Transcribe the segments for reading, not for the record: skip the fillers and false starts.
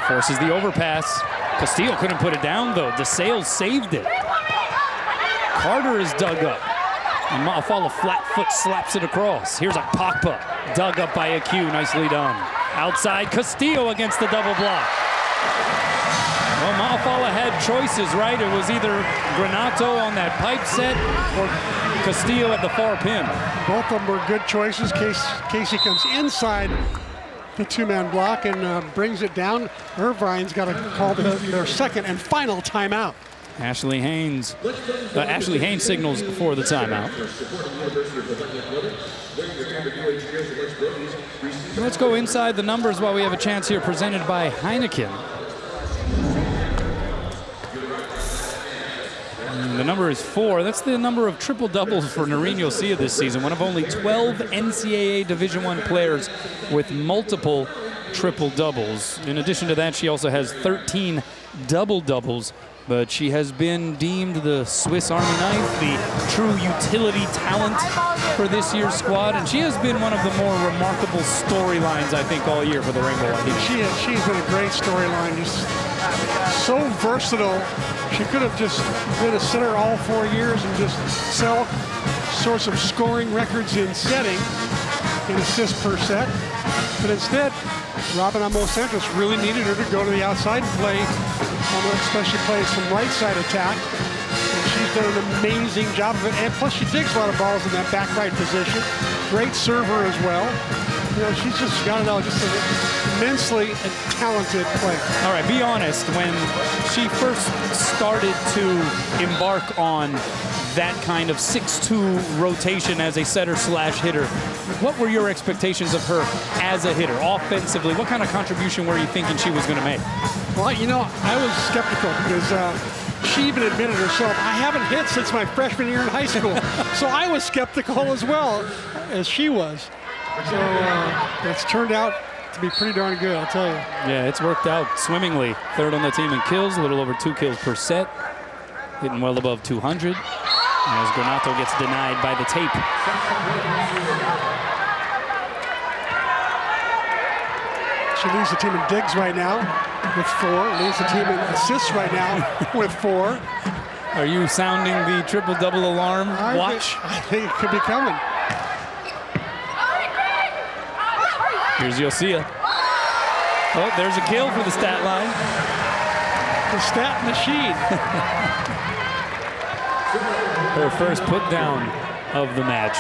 Forces the overpass. Castillo couldn't put it down, though. DeSales saved it. Carter is dug up. And Ma'afala flat foot slaps it across. Here's a Papa. Dug up by Aq. Nicely done. Outside, Castillo against the double block. Well, Ma'afala had choices, right? It was either Granato on that pipe set or Castillo at the far pin. Both of them were good choices. Casey comes inside the two-man block and brings it down. Irvine's got to call their second and final timeout. Ashley Haynes signals for the timeout. Let's go inside the numbers while we have a chance here, presented by Heineken. The number is 4. That's the number of triple doubles for Noreen Yosia this season. One of only 12 NCAA Division I players with multiple triple doubles. In addition to that, she also has 13 double doubles. But she has been deemed the Swiss Army knife, the true utility talent for this year's squad. And she has been one of the more remarkable storylines, I think, all year for the Rainbow Wahine. She's been a great storyline. Just so versatile. She could have just been a center all 4 years and just set all sorts of scoring records in setting, in assists per set. But instead, Robin Amos Santos really needed her to go to the outside and play, especially play some right side attack. And she's done an amazing job of it. And plus she digs a lot of balls in that back right position. Great server as well. You know, she's just got it all, just an immensely talented player. All right, be honest, when she first started to embark on that kind of 6-2 rotation as a setter/hitter, what were your expectations of her as a hitter, offensively? What kind of contribution were you thinking she was going to make? Well, you know, I was skeptical because she even admitted herself, I haven't hit since my freshman year in high school. So I was skeptical as well as she was. So it's turned out to be pretty darn good, I'll tell you. Yeah, it's worked out swimmingly. Third on the team in kills, a little over 2 kills per set. Hitting well above 200. As Granato gets denied by the tape. She leads the team in digs right now with 4. Leads the team in assists right now with 4. Are you sounding the triple-double alarm watch? I think it could be coming. Here's Yosia. Oh, there's a kill for the stat line. The stat machine. Her first put down of the match.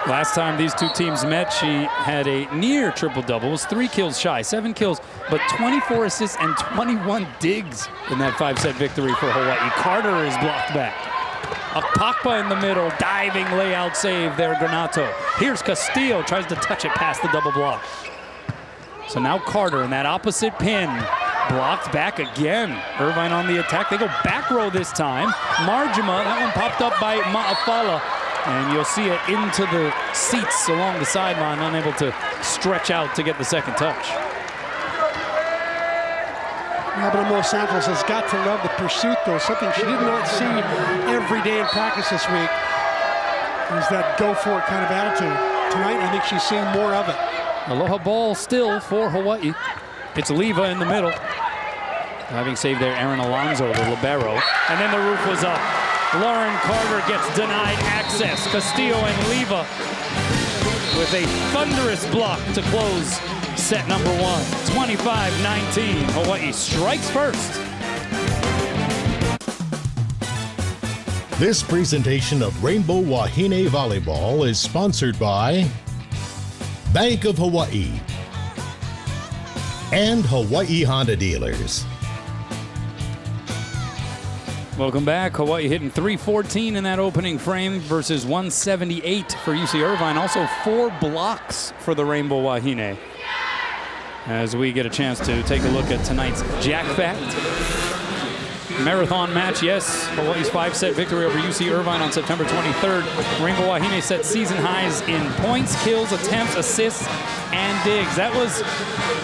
Last time these two teams met, she had a near triple-double. It was 3 kills shy, 7 kills, but 24 assists and 21 digs in that 5-set victory for Hawaii. Carter is blocked back. Akpakpa in the middle, diving layout save there, Granato. Here's Castillo, tries to touch it past the double block. So now Carter in that opposite pin, blocked back again. Irvine on the attack. They go back row this time. Marjima, that one popped up by Ma'afala. And you'll see it into the seats along the sideline, unable to stretch out to get the second touch. Robin Santos has got to love the pursuit, though. Something she did not see every day in practice this week is that go-for-it kind of attitude. Tonight, I think she's seeing more of it. Aloha ball still for Hawaii. It's Leva in the middle. Having saved there, Aaron Alonso, the libero. And then the roof was up. Lauren Carter gets denied access. Castillo and Leva with a thunderous block to close set number 1. 25-19. Hawaii strikes first. This presentation of Rainbow Wahine Volleyball is sponsored by Bank of Hawaii and Hawaii Honda Dealers. Welcome back. Hawaii hitting 314 in that opening frame versus 178 for UC Irvine. Also 4 blocks for the Rainbow Wahine. As we get a chance to take a look at tonight's Jack Fact. Marathon match, yes. Hawaii's 5-set victory over UC Irvine on September 23rd. Rainbow Wahine set season highs in points, kills, attempts, assists, and digs. That was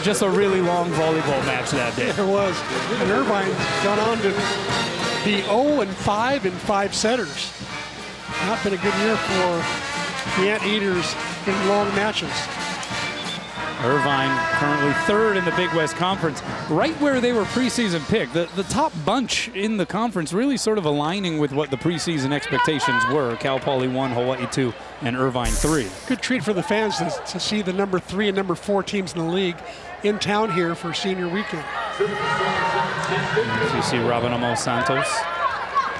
just a really long volleyball match that day. It was. And Irvine got on to be 0-5 in 5-setters. Not been a good year for the Anteaters in long matches. Irvine currently third in the Big West Conference, right where they were preseason picked. The top bunch in the conference really sort of aligning with what the preseason expectations were. Cal Poly 1, Hawaii 2, and Irvine 3. Good treat for the fans to see the number 3 and number 4 teams in the league in town here for senior weekend. So you see Robin Santos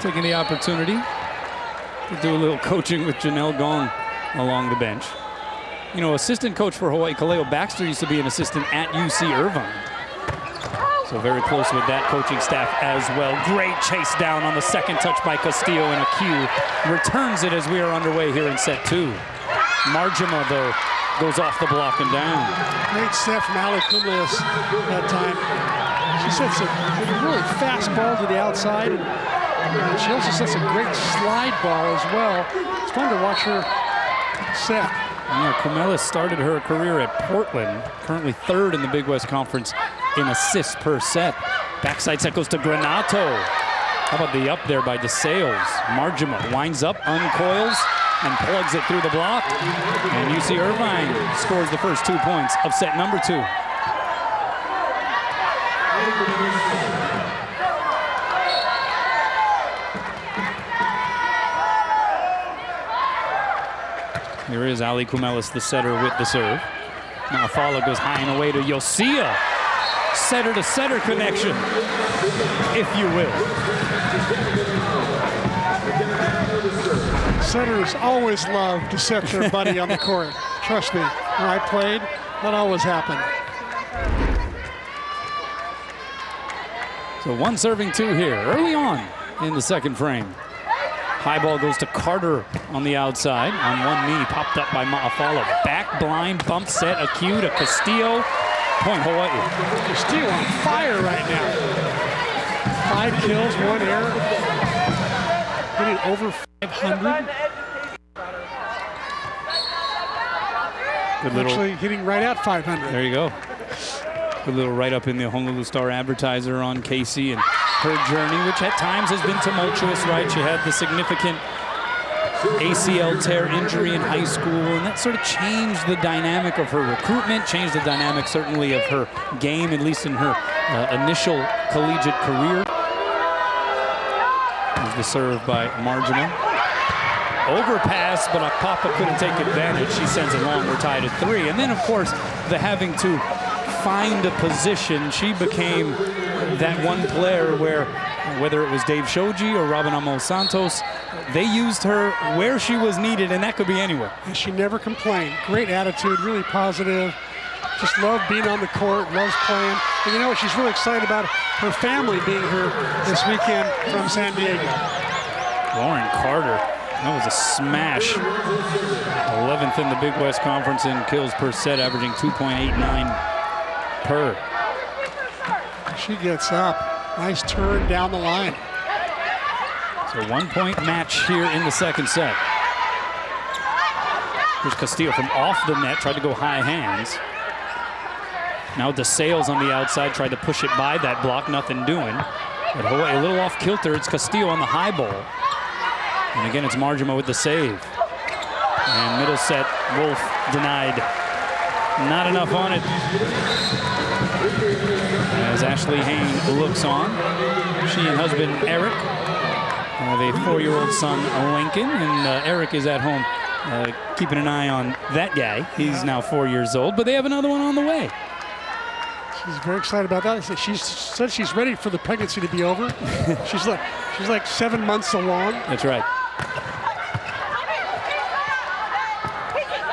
taking the opportunity to do a little coaching with Janelle Gong along the bench. You know, assistant coach for Hawaii, Kaleo Baxter, used to be an assistant at UC Irvine. So very close with that coaching staff as well. Great chase down on the second touch by Castillo, and a cue returns it as we are underway here in set 2. Marjima, though, goes off the block and down. Great set from Ali Kumleus that time. She sets a really fast ball to the outside, and she also sets a great slide ball as well. It's fun to watch her set. Yeah, Kumelis started her career at Portland, currently third in the Big West Conference in assists per set. Backside set goes to Granato. How about the up there by DeSales? Marjima winds up, uncoils, and plugs it through the block. And UC Irvine scores the first 2 points of set number 2. Here is Ali Kumelis, the setter, with the serve. Now Afala goes high and away to Yosia. Setter-to-setter connection, if you will. Setters always love to set their buddy on the court. Trust me, when I played, that always happened. So 1 serving 2 here, early on in the second frame. High ball goes to Carter on the outside. On one knee, popped up by Ma'afala. Back blind, bump set, a cue to Castillo. Point Hawaii. Castillo on fire right now. 5 kills, 1 error. Hitting over 500. Good little, actually hitting right at 500. There you go. Good little write-up in the Honolulu Star Advertiser on Casey and her journey, which at times has been tumultuous, right? She had the significant ACL tear injury in high school, and that sort of changed the dynamic of her recruitment, changed the dynamic certainly of her game, at least in her initial collegiate career. There's the serve by Marjima. Overpass, but Akpapa couldn't take advantage. She sends it long, we're tied at 3. And then, of course, the having to find a position, she became that one player where, whether it was Dave Shoji or Robin Amo Santos, they used her where she was needed, and that could be anywhere. And she never complained. Great attitude, really positive. Just loved being on the court, loves playing. And you know what, she's really excited about her family being here this weekend from San Diego. Lauren Carter, that was a smash. 11th in the Big West Conference in kills per set, averaging 2.89 per. She gets up. Nice turn down the line. So 1-point match here in the second set. Here's Castillo from off the net, tried to go high hands. Now DeSales on the outside, tried to push it by that block, nothing doing. But Hawaii a little off kilter. It's Castillo on the high ball. And again, it's Marjima with the save. And middle set, Wolf denied. Not enough on it. As Ashley Hain looks on, she and husband Eric have a 4-year-old son, Lincoln, and Eric is at home keeping an eye on that guy. He's now 4 years old, but they have another one on the way. She's very excited about that. She said she's ready for the pregnancy to be over. she's like 7 months along. That's right.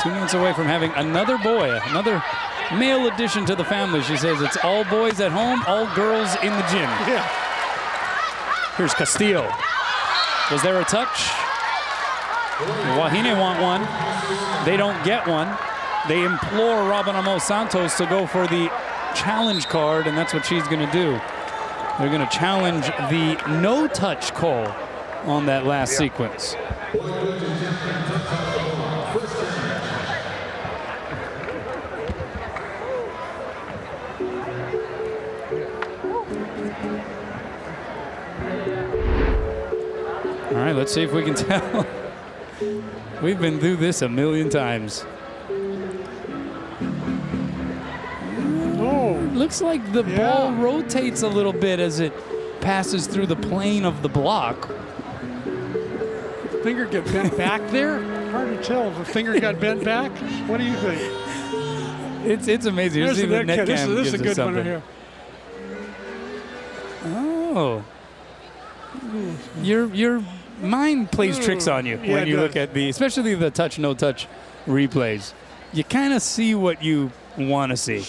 2 months away from having another boy, another male addition to the family. She says it's all boys at home, all girls in the gym. Yeah. Here's Castillo. Was there a touch? Wahine want one. They don't get one. They implore Robin Amo Santos to go for the challenge card, and that's what she's going to do. They're going to challenge the no-touch call on that last sequence. All right, let's see if we can tell. We've been through this a million times. looks like the ball rotates a little bit as it passes through the plane of the block. Finger get bent back there? Hard to tell if the finger got bent back. What do you think? It's amazing. This is a good one right here. Oh. Your mind plays tricks on you when you look at especially the touch, no touch replays. You kind of see what you want to see.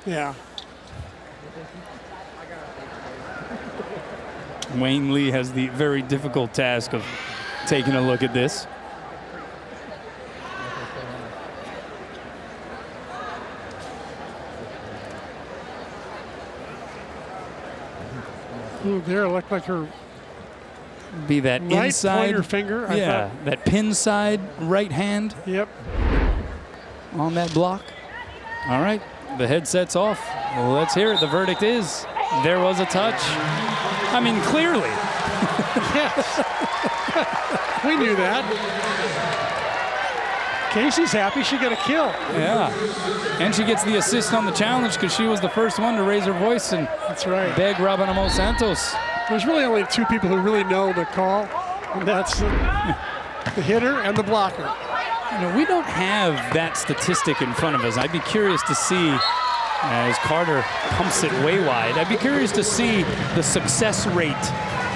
Yeah. Wayne Lee has the very difficult task of taking a look at this. Ooh, there looked like her be that right inside pointer finger. I thought. That pin side right hand. Yep. On that block. All right, the headset's off. Well, let's hear it. The verdict is there was a touch. I mean, clearly. Yes. We knew that. Casey's happy she got a kill. Yeah. And she gets the assist on the challenge because she was the first one to raise her voice and beg Rabanamo Santos. There's really only two people who really know the call, and that's the hitter and the blocker. You know, we don't have that statistic in front of us. I'd be curious to see, as Carter pumps it way wide, I'd be curious to see the success rate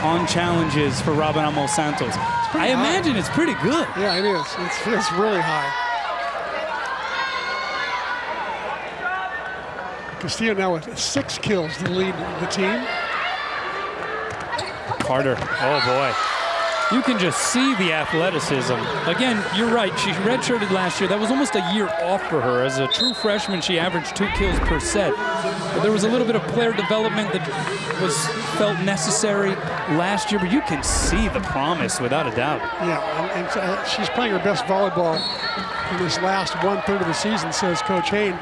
on challenges for Rabanamo Santos. I imagine it's pretty good. Yeah, it is. It's really high. Castillo now with 6 kills to lead the team. Carter, oh boy. You can just see the athleticism. Again, you're right, she redshirted last year. That was almost a year off for her. As a true freshman, she averaged 2 kills per set. But there was a little bit of player development that felt necessary last year, but you can see the promise without a doubt. Yeah, and she's playing her best volleyball in this last 1/3 of the season, says Coach Hayne.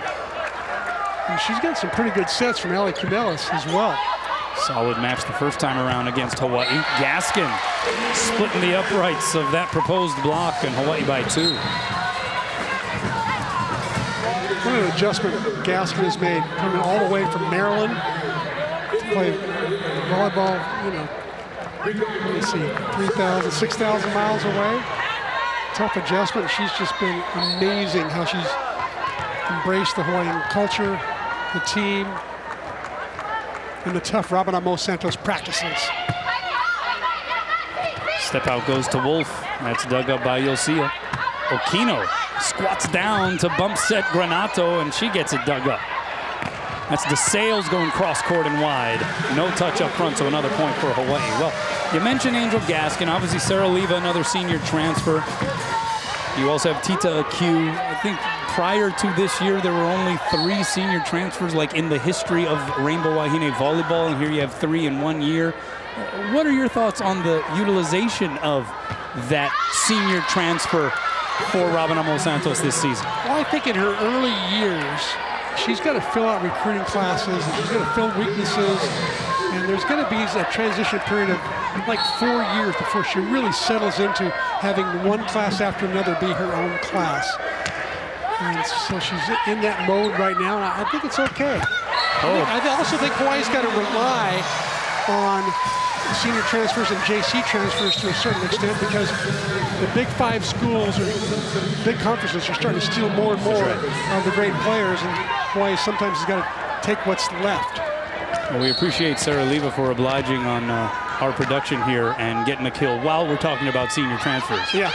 And she's got some pretty good sets from Allie Kumelis as well. Solid match the first time around against Hawaii. Gaskin splitting the uprights of that proposed block, and Hawaii by 2. What an adjustment Gaskin has made, coming all the way from Maryland to play volleyball, you know, let me see, 3,000, 6,000 miles away. Tough adjustment. She's just been amazing how she's embraced the Hawaiian culture, the team, and the tough Rabanamo Santos practices. Step out goes to Wolf. That's dug up by Yosia. Okino squats down to bump set Granato, and she gets it dug up. That's DeSales going cross court and wide. No touch up front, so another point for Hawaii. Well, you mentioned Angel Gaskin. Obviously, Sarah Leva, another senior transfer. You also have Tita Aq. I think prior to this year, there were only 3 senior transfers like in the history of Rainbow Wahine Volleyball, and here you have 3 in 1 year. What are your thoughts on the utilization of that senior transfer for Rabanamo Santos this season? Well, I think in her early years, she's got to fill out recruiting classes, and she's got to fill weaknesses, and there's going to be a transition period of like 4 years before she really settles into having one class after another be her own class. And so she's in that mode right now, and I think it's okay. I also think Hawaii's got to rely on senior transfers and JC transfers to a certain extent, because the Big 5 schools or the big conferences are starting to steal more and more of the great players, and Hawaii sometimes has got to take what's left. Well, we appreciate Sarah Leva for obliging on our production here and getting a kill while we're talking about senior transfers. Yeah.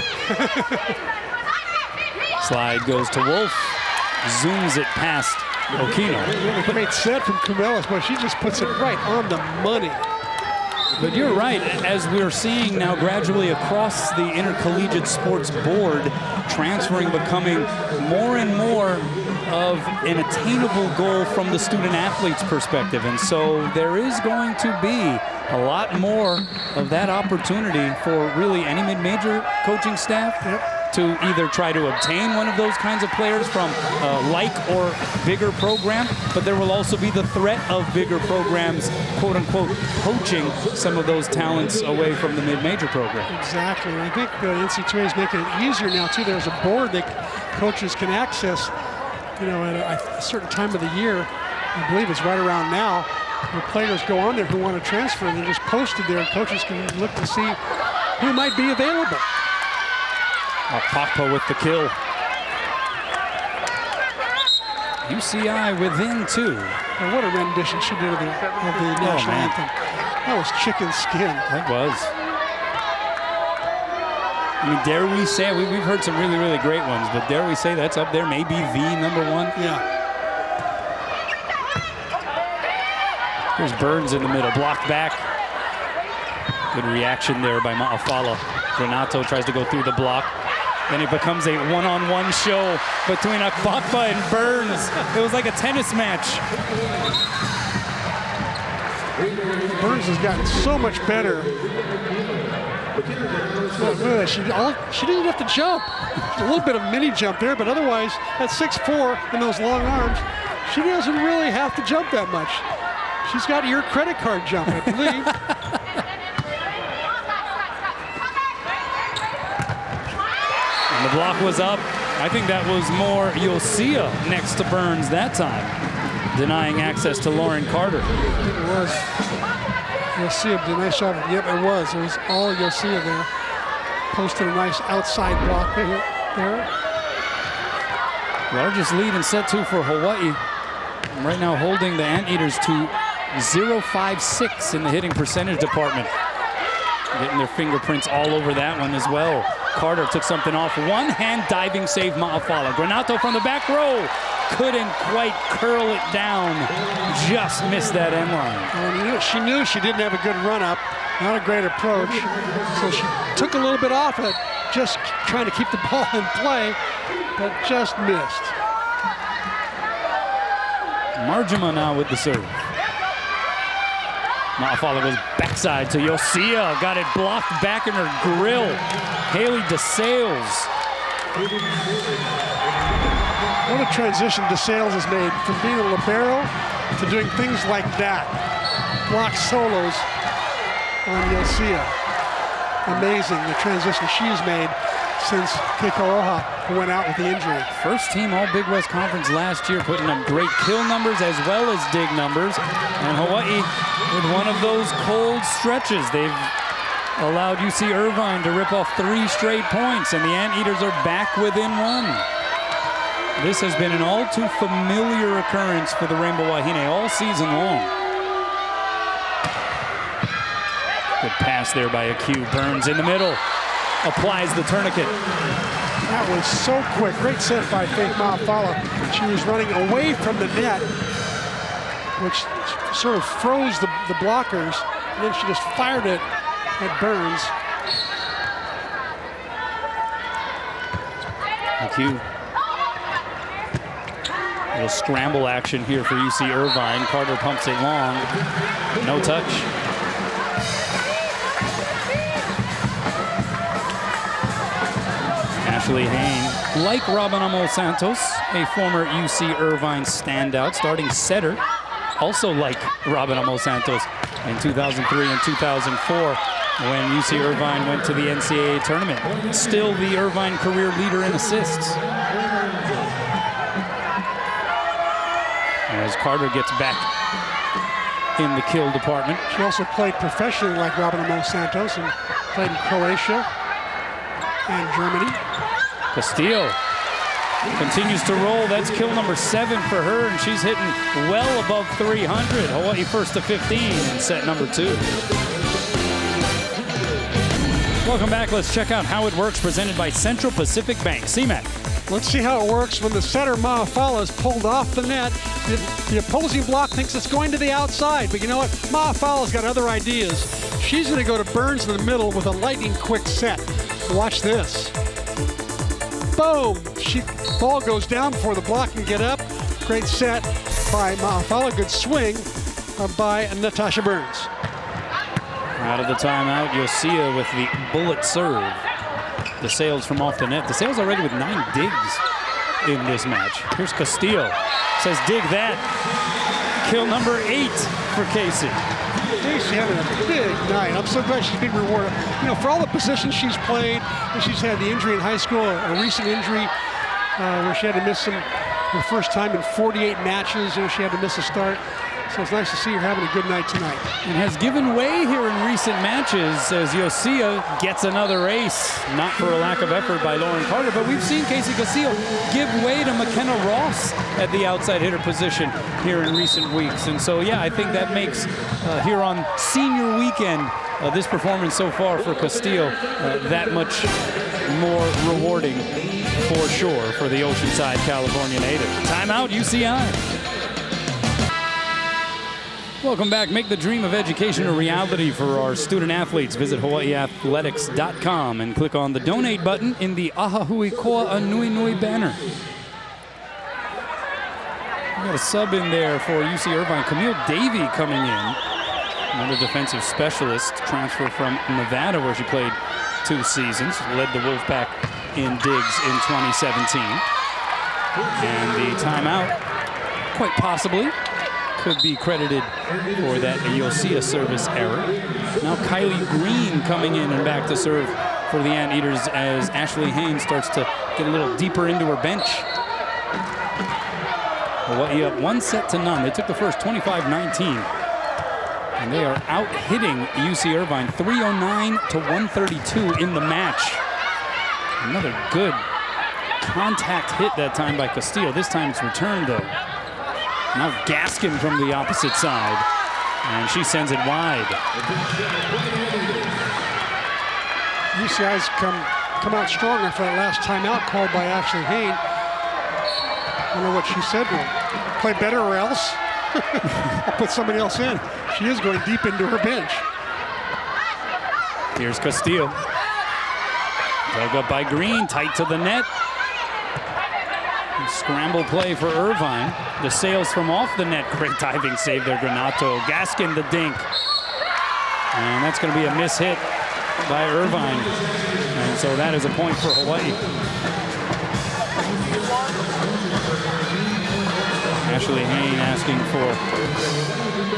Slide goes to Wolf, zooms it past Okino. Great set from Kumelis, but she just puts it right on the money. But you're right, as we're seeing now gradually across the intercollegiate sports board, transferring becoming more and more of an attainable goal from the student athlete's perspective. And so there is going to be a lot more of that opportunity for really any mid-major coaching staff to either try to obtain one of those kinds of players from like or bigger program, but there will also be the threat of bigger programs, quote unquote, poaching some of those talents away from the mid-major program. Exactly, and I think the NC2A is making it easier now too. There's a board that coaches can access, you know, at a certain time of the year I believe it's right around now. The players go on there who want to transfer, and they're just posted there, and coaches can look to see who might be available. Papa with the kill. UCI within 2. And what a rendition she did of the national anthem. That was chicken skin. That was. I mean, dare we say, we've heard some really, really great ones, but dare we say that's up there, maybe the number 1? Yeah. Here's Burns in the middle, blocked back. Good reaction there by Ma'afala. Granato tries to go through the block. Then it becomes a one-on-one show between Akpakpa and Burns. It was like a tennis match. Burns has gotten so much better. She didn't have to jump. A little bit of mini jump there, but otherwise, at 6'4" and those long arms, she doesn't really have to jump that much. She's got your credit card jump, I believe. And the block was up. I think that was more Yosia next to Burns that time, denying access to Lauren Carter. It was. Yosia did a nice job. Yep, it was. It was all Yosia there. Posted a nice outside block there. Largest lead in set 2 for Hawaii. Right now holding the Anteaters to 0.56 in the hitting percentage department. Getting their fingerprints all over that one as well. Carter took something off. One-hand diving save Ma'afala. Granato from the back row. Couldn't quite curl it down. Just missed that end line. She knew she didn't have a good run-up. Not a great approach. So she took a little bit off it, just trying to keep the ball in play, but just missed. Marjima now with the serve. Ma'afala goes backside to Yosia. Got it blocked back in her grill. Haley DeSales. What a transition DeSales has made from being a libero to doing things like that. Block solos on Yosia. Amazing the transition she's made since Keiko'oha went out with the injury. First team all Big West Conference last year, putting up great kill numbers as well as dig numbers. And Hawaii with one of those cold stretches. They've allowed UC Irvine to rip off 3 straight points, and the Anteaters are back within 1. This has been an all too familiar occurrence for the Rainbow Wahine all season long. Good pass there by Aq. Burns in the middle. Applies the tourniquet. That was so quick. Great set by Faith Ma'afala. She was running away from the net, which sort of froze the blockers. And then she just fired it at Burns. Aq. A little scramble action here for UC Irvine. Carter pumps it long. No touch. Ashley Hain, like Robin Amo Santos, a former UC Irvine standout, starting setter, also like Robin Amo Santos in 2003 and 2004 when UC Irvine went to the NCAA tournament. Still the Irvine career leader in assists. As Carter gets back in the kill department. She also played professionally like Robin Amo Santos and played in Croatia and Germany. Castillo continues to roll. That's kill number 7 for her, and she's hitting well above 300. Hawaii first to 15 in set number 2. Welcome back. Let's check out how it works, presented by Central Pacific Bank. CMAC. Let's see how it works when the setter Ma'afala is pulled off the net. The opposing block thinks it's going to the outside, but you know what? Ma'afala's got other ideas. She's going to go to Burns in the middle with a lightning quick set. Watch this. Boom! Ball goes down before the block can get up. Great set by Ma'afala. Good swing by Natasha Burns. Out of the timeout, Yosia with the bullet serve. DeSales from off the net. DeSales already with 9 digs in this match. Here's Castillo. Says dig that. Kill number 8 for Casey. Casey having a big night. I'm so glad she's being rewarded. You know, for all the positions she's played, and she's had the injury in high school, a recent injury where she had to miss some her first time in 48 matches. You know, she had to miss a start. So it's nice to see her having a good night tonight. And has given way here in recent matches as Yosia gets another ace. Not for a lack of effort by Lauren Carter, but we've seen Casey Castillo give way to McKenna Ross at the outside hitter position here in recent weeks. And so, yeah, I think that makes here on senior weekend this performance so far for Castillo that much more rewarding for sure for the Oceanside, California native. Timeout, UCI. Welcome back. Make the dream of education a reality for our student athletes. Visit hawaiiathletics.com and click on the donate button in the Ahahui Koa Anui Nui banner. We got a sub in there for UC Irvine. Camille Davey coming in. Another defensive specialist, transfer from Nevada where she played 2 seasons. Led the Wolfpack in digs in 2017. And the timeout, quite possibly, could be credited for that Yosia service error. Now Kylie Green coming in and back to serve for the Anteaters as Ashley Haynes starts to get a little deeper into her bench. Hawaii up 1-0. They took the first 25-19. And they are out hitting UC Irvine 309 to 132 in the match. Another good contact hit that time by Castillo. This time it's returned though. Now Gaskin from the opposite side, and she sends it wide. UCI's come out strong after that last timeout called by Ashley Hayne. I don't know what she said to him. Play better or else? I'll put somebody else in. She is going deep into her bench. Here's Castillo. Dug up by Green, tight to the net. Scramble play for Irvine. The sails from off the net. Great diving save there, Granato. Gaskin the dink. And that's going to be a miss hit by Irvine. And so that is a point for Hawaii. Ashley Hayne asking for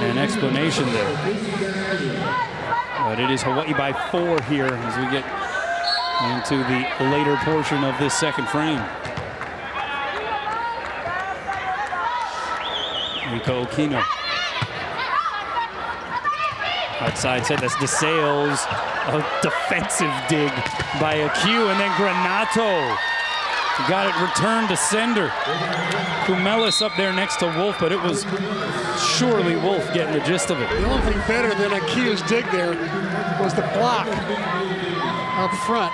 an explanation there. But it is Hawaii by 4 here as we get into the later portion of this second frame. Miko Okino. Outside set, that's DeSales. A defensive dig by Aq, and then Granato. Got it returned to sender. Kumelis up there next to Wolf, but it was surely Wolf getting the gist of it. The only thing better than Akia's dig there was the block up front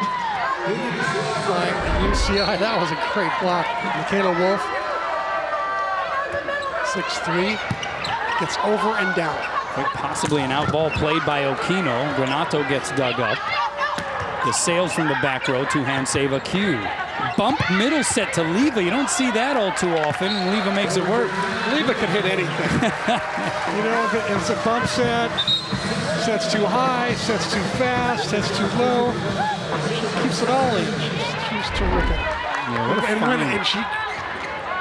by UCI. That was a great block. Michaela Wolf. 6'3", gets over and down. Quite possibly an out ball played by Okino. Granato gets dug up. The sails from the back row, 2-hand save Aq. Bump middle set to Leva. You don't see that all too often, and Leva makes it work. Leva could hit anything. You know, if it's a bump set, sets too high, sets too fast, sets too low, she keeps it all in. She's terrific. Yeah, and she,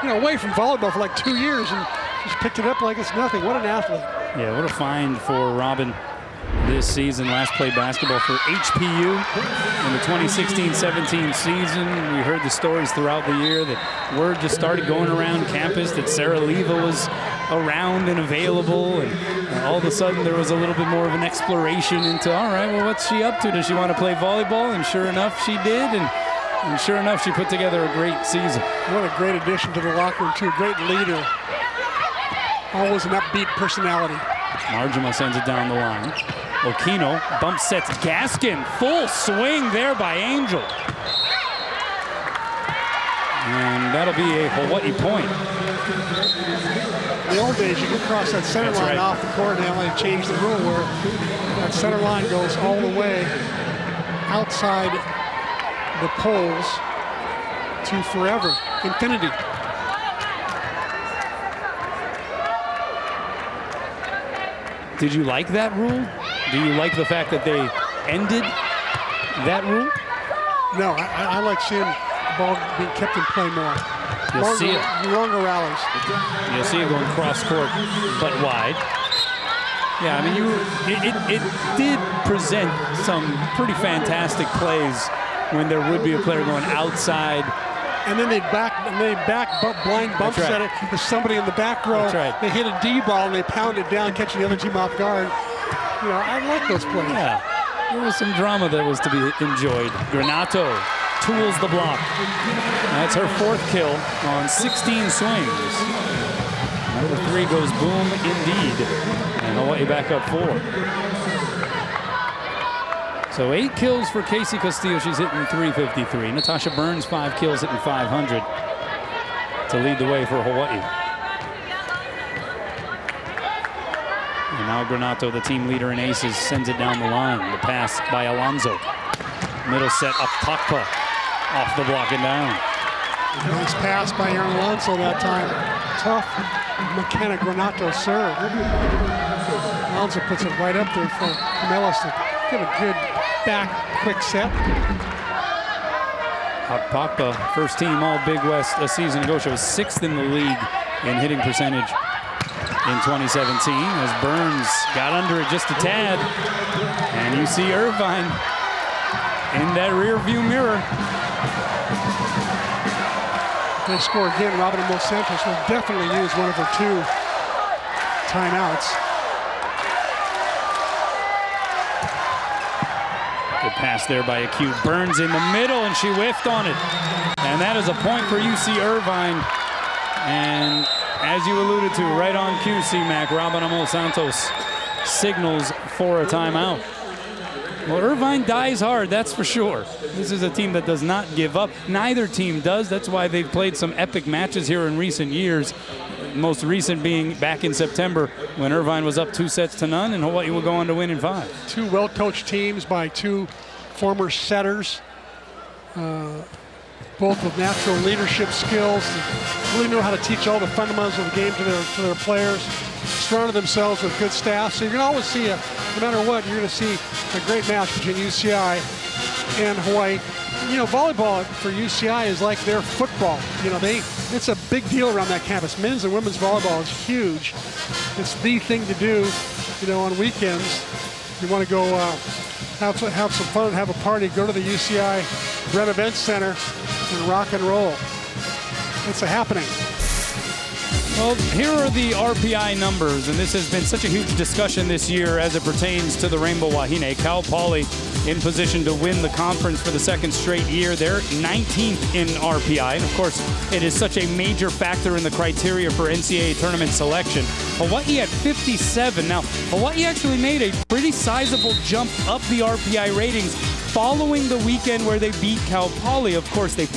you know, away from volleyball for like 2 years and just picked it up like it's nothing. What an athlete. Yeah, what a find for Robin this season. Last played basketball for HPU in the 2016-17 season. We heard the stories throughout the year that word just started going around campus that Sarah Leva was around and available, and all of a sudden there was a little bit more of an exploration into, all right, well, what's she up to? Does she want to play volleyball? And sure enough, she did. And sure enough, she put together a great season. What a great addition to the locker room, too. A great leader. Always an upbeat personality. Marjima sends it down the line. Okino bump sets Gaskin. Full swing there by Angel. And that'll be a Hawaii point. In the old days, you could cross that center line off the court, and they changed the rule where that center line goes all the way outside the poles to forever, infinity. Did you like that rule? Do you like the fact that they ended that rule? No, I like seeing the ball being kept in play more. You'll see it. Longer rallies. You'll see it going cross court, but wide. Yeah, I mean, it did present some pretty fantastic plays when there would be a player going outside and then they blind bump That's right. set it. There's somebody in the back row. That's right. They hit a D ball and they pound it down, catching the other team off guard. You know, I like those plays. Yeah, there was some drama that was to be enjoyed. Granato tools the block. That's her 4th kill on 16 swings. Number 3 goes boom indeed. And Hawaii back up 4. So 8 kills for Casey Castillo. She's hitting .353. Natasha Burns, 5 kills, hitting .500 to lead the way for Hawaii. And now Granato, the team leader in aces, sends it down the line. The pass by Alonso. Middle set up Pakpa off the block and down. Nice pass by Aaron Alonso that time. Tough McKenna Granato serve. Alonso puts it right up there for Melis to get a good back quick set. Pakpa, first team all Big West a season ago. She was 6th in the league in hitting percentage in 2017 as Burns got under it just a tad. And you see Irvine in that rear view mirror. They score again. Robin Dos Santos will definitely use one of her 2 timeouts. Good pass there by Acute. Burns in the middle, and she whiffed on it. And that is a point for UC Irvine. And as you alluded to, right on cue, C-Mac, Robin Dos Santos signals for a timeout. Well, Irvine dies hard, that's for sure. This is a team that does not give up. Neither team does. That's why they've played some epic matches here in recent years. Most recent being back in September when Irvine was up 2-0 and Hawaii will go on to win in 5. 2 well-coached teams by 2 former setters. Both with natural leadership skills. They really know how to teach all the fundamentals of the game to their players. Surrounded themselves with good staff. So you're going to always see, no matter what, you're going to see a great match between UCI and Hawaii. You know, volleyball for UCI is like their football. You know, it's a big deal around that campus. Men's and women's volleyball is huge. It's the thing to do, you know, on weekends. You want to go have some fun, have a party, go to the UCI Red Event Center and rock and roll. It's a happening. Well, here are the RPI numbers, and this has been such a huge discussion this year as it pertains to the Rainbow Wahine. Cal Poly in position to win the conference for the 2nd straight year. They're 19th in RPI, and of course, it is such a major factor in the criteria for NCAA tournament selection. Hawaii at 57. Now, Hawaii actually made a pretty sizable jump up the RPI ratings following the weekend where they beat Cal Poly. Of course, they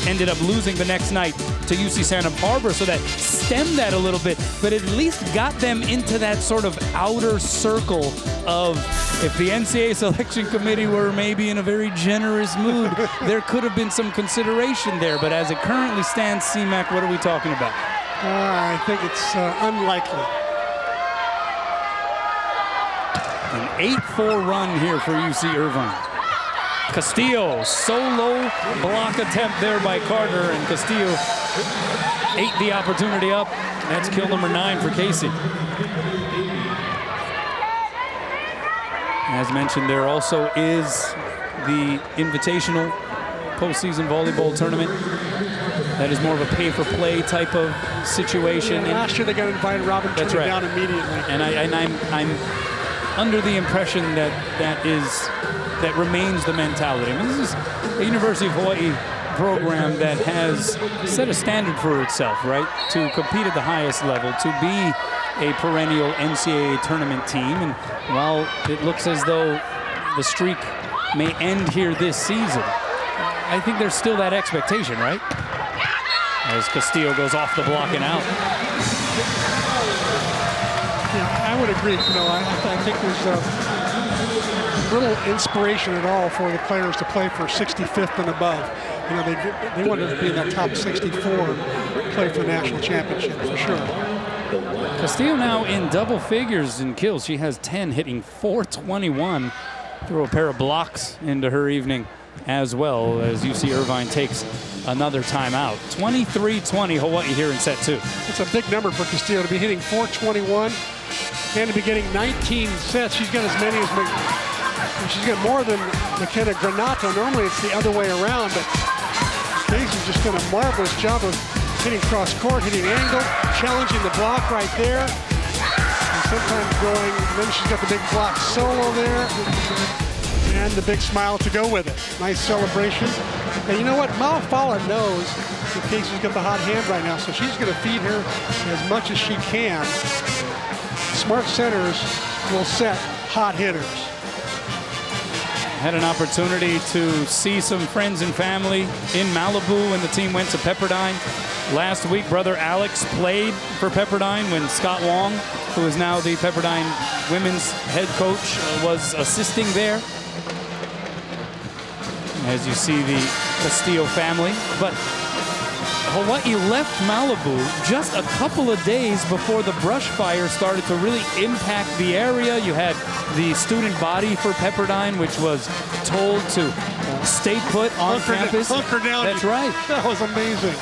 ended up losing the next night to UC Santa Barbara, so that stemmed that a little bit, but at least got them into that sort of outer circle of, if the NCAA selection committee were maybe in a very generous mood, there could have been some consideration there. But as it currently stands, C-Mac, what are we talking about? I think it's unlikely. An 8-4 run here for UC Irvine. Castillo, solo block attempt there by Carter, and Castillo ate the opportunity up. That's kill number 9 for Casey. As mentioned, there also is the Invitational postseason volleyball tournament. That is more of a pay-for-play type of situation. Yeah, last year they got invited. Robin turned it down immediately. And I'm under the impression that remains the mentality. I mean, this is a University of Hawaii program that has set a standard for itself, right? To compete at the highest level, to be a perennial NCAA tournament team. And while it looks as though the streak may end here this season, I think there's still that expectation, right? As Castillo goes off the block and out. Yeah, I would agree. You know, I think there's little inspiration at all for the players to play for 65th and above. You know, they wanted to be in that top 64 and play for the national championship for sure. Castillo now in double figures in kills. She has 10, hitting .421. Throw a pair of blocks into her evening as well, as UC Irvine takes another timeout. 23-20 Hawaii here in set 2. It's a big number for Castillo to be hitting .421 and to be getting 19 sets. She's got as many as she's got more than McKenna Granato. Normally it's the other way around, but Casey's just done a marvelous job of hitting cross court, hitting angle, challenging the block right there. And sometimes going, then she's got the big block solo there. And the big smile to go with it. Nice celebration. And you know what? Malafala knows that Casey's got the hot hand right now, so she's going to feed her as much as she can. Smart setters will set hot hitters. Had an opportunity to see some friends and family in Malibu when the team went to Pepperdine. Last week, brother Alex played for Pepperdine when Scott Wong, who is now the Pepperdine women's head coach, was assisting there. As you see the Castillo family. But Hawaii left Malibu just a couple of days before the brush fire started to really impact the area. You had the student body for Pepperdine, which was told to stay put on campus. Hunker down. That's right. That was amazing.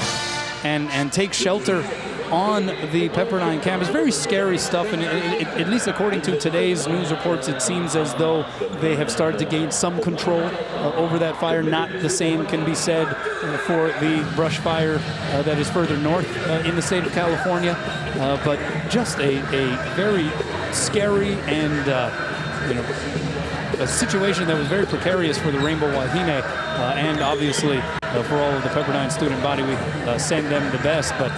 And take shelter on the Pepperdine campus. Very scary stuff, and at least according to today's news reports, it seems as though they have started to gain some control over that fire. Not the same can be said for the brush fire that is further north in the state of California, but just a very scary and a situation that was very precarious for the Rainbow Wahine, and obviously for all of the Pepperdine student body. We send them the best, but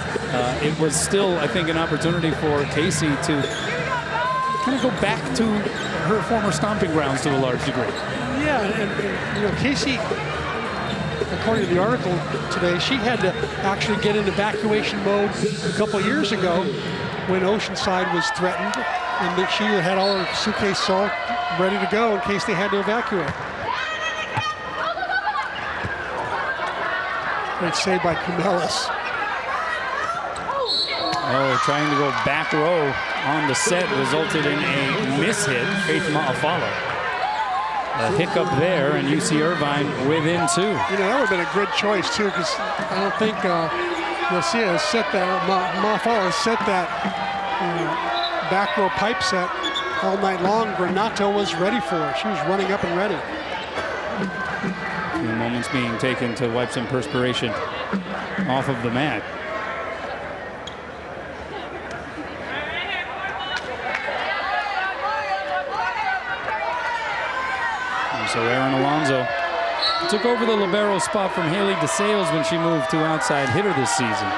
it was still, I think, an opportunity for Casey to kind of go back to her former stomping grounds to a large degree. Yeah, and you know, Casey, according to the article today, she had to actually get in evacuation mode a couple years ago when Oceanside was threatened, and that she had all her suitcase salt ready to go in case they had to evacuate. Great save by Kumelis. Oh, trying to go back row on the set resulted in a mishit. Faith Ma'afala. A hiccup there, and UC Irvine within 2. You know, that would have been a good choice, too, because I don't think Lucia has set that, Ma'afala has set that back row pipe set all night long. Granato was ready for it. She was running up and ready. A few moments being taken to wipe some perspiration off of the mat. And so Aaron Alonso took over the libero spot from Haley DeSales when she moved to outside hitter this season.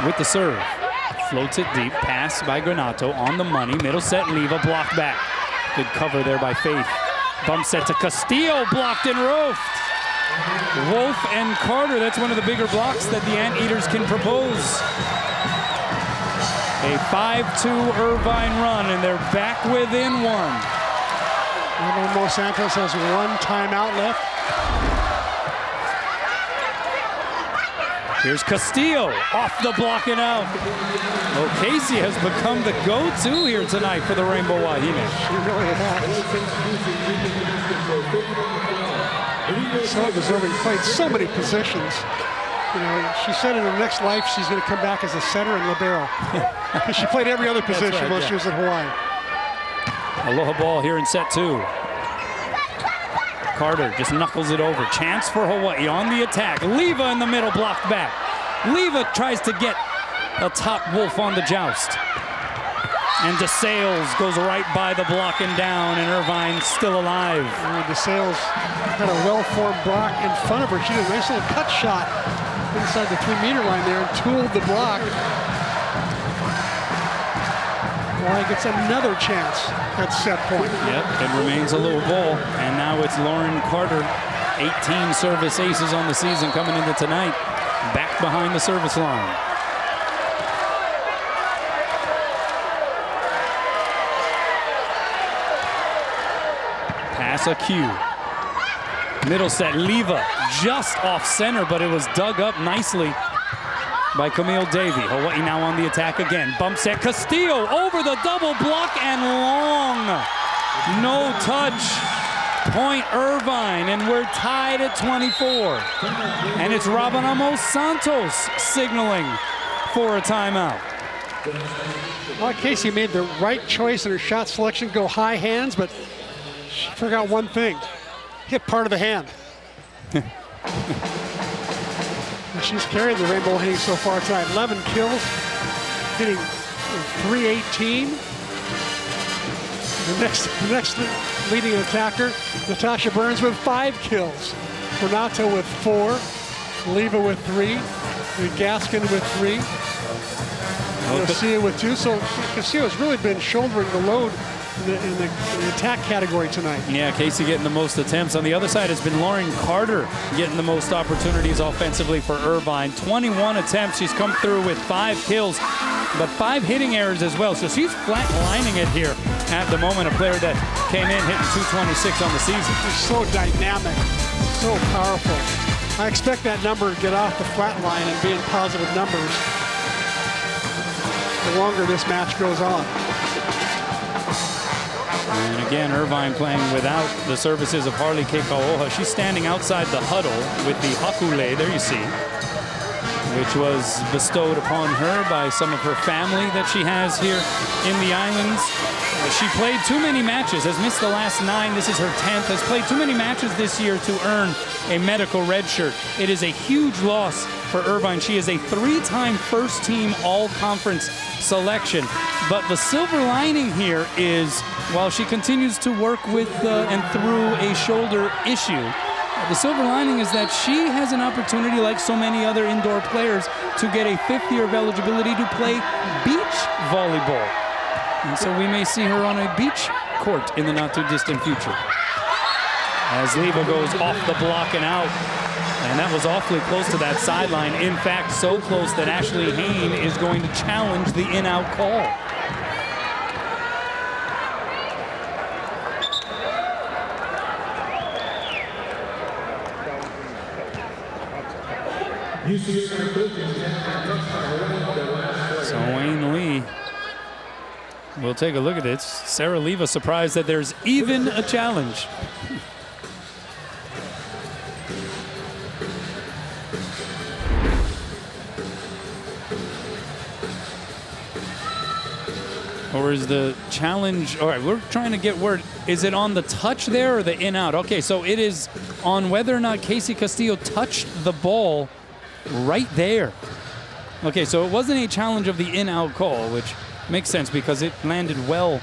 With the serve. Floats it deep. Pass by Granato on the money. Middle set, Leva blocked back. Good cover there by Faith. Bump set to Castillo, blocked and roofed. Wolf and Carter, that's one of the bigger blocks that the Anteaters can propose. A 5-2 Irvine run, and they're back within 1. Los Santos has 1 timeout left. Here's Castillo off the block and out. Well, Casey has become the go-to here tonight for the Rainbow Wahine. She really has. So deserving, played so many positions. You know, she said in her next life she's going to come back as a center and libero. Because she played every other position while she was in Hawaii. Aloha ball here in set 2. Carter just knuckles it over. Chance for Hawaii on the attack. Leva in the middle, blocked back. Leva tries to get a top Wolf on the joust. And DeSales goes right by the block and down, and Irvine still alive. DeSales had a well-formed block in front of her. She did a nice little cut shot inside the 3-meter line there and tooled the block. Hawaii gets another chance at set point. Yep, it remains a little ball, and now it's Lauren Carter. 18 service aces on the season coming into tonight. Back behind the service line. Pass a cue. Middle set, Leva just off center, but it was dug up nicely by Camille Davey. Hawaii now on the attack again. Bump set, Castillo over the double block and long. No touch. Point Irvine, and we're tied at 24. And it's Rabanamos Santos signaling for a timeout. Well, Casey made the right choice in her shot selection, go high hands, but she forgot one thing. Hit part of the hand. she's carried the Rainbow Wahine so far tonight. 11 kills, hitting .318. The next leading attacker, Natasha Burns with 5 kills. Renato with 4, Leva with 3, Gaskin with 3, Garcia with 2. So Castillo has really been shouldering the load in the attack category tonight. Yeah, Casey getting the most attempts. On the other side has been Lauren Carter getting the most opportunities offensively for Irvine. 21 attempts. She's come through with 5 kills, but 5 hitting errors as well. So she's flat lining it here at the moment. A player that came in hitting .226 on the season. She's so dynamic, so powerful. I expect that number to get off the flat line and be in positive numbers the longer this match goes on. And again, Irvine playing without the services of Harley Keikaoha. She's standing outside the huddle with the hakule, there you see, which was bestowed upon her by some of her family that she has here in the islands. She played too many matches, has missed the last 9. This is her 10th, has played too many matches this year to earn a medical red shirt. It is a huge loss for Irvine. She is a 3-time first-team all-conference selection. But the silver lining here is, while she continues to work with and through a shoulder issue, the silver lining is that she has an opportunity, like so many other indoor players, to get a 5th year of eligibility to play beach volleyball. And so we may see her on a beach court in the not-too-distant future. As Leva goes off the block and out. And that was awfully close to that sideline. In fact, so close that Ashley Hain is going to challenge the in-out call. So Wayne Lee will take a look at it. Sarah Leva surprised that there's even a challenge. Or is the challenge, all right, we're trying to get word, is it on the touch there or the in-out? Okay, so it is on whether or not Casey Castillo touched the ball right there. Okay, so it wasn't a challenge of the in-out call, which makes sense because it landed well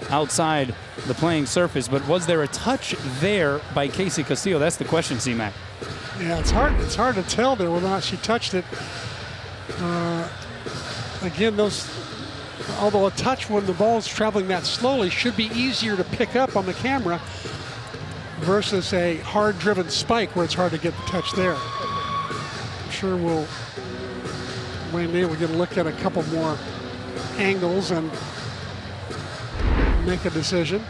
outside the playing surface, but was there a touch there by Casey Castillo? That's the question, C-Mac. Yeah, it's hard to tell there whether or not she touched it. Again, although a touch when the ball's traveling that slowly should be easier to pick up on the camera versus a hard-driven spike where it's hard to get the touch there. I'm sure Wayne Lee will get a look at a couple more angles and make a decision.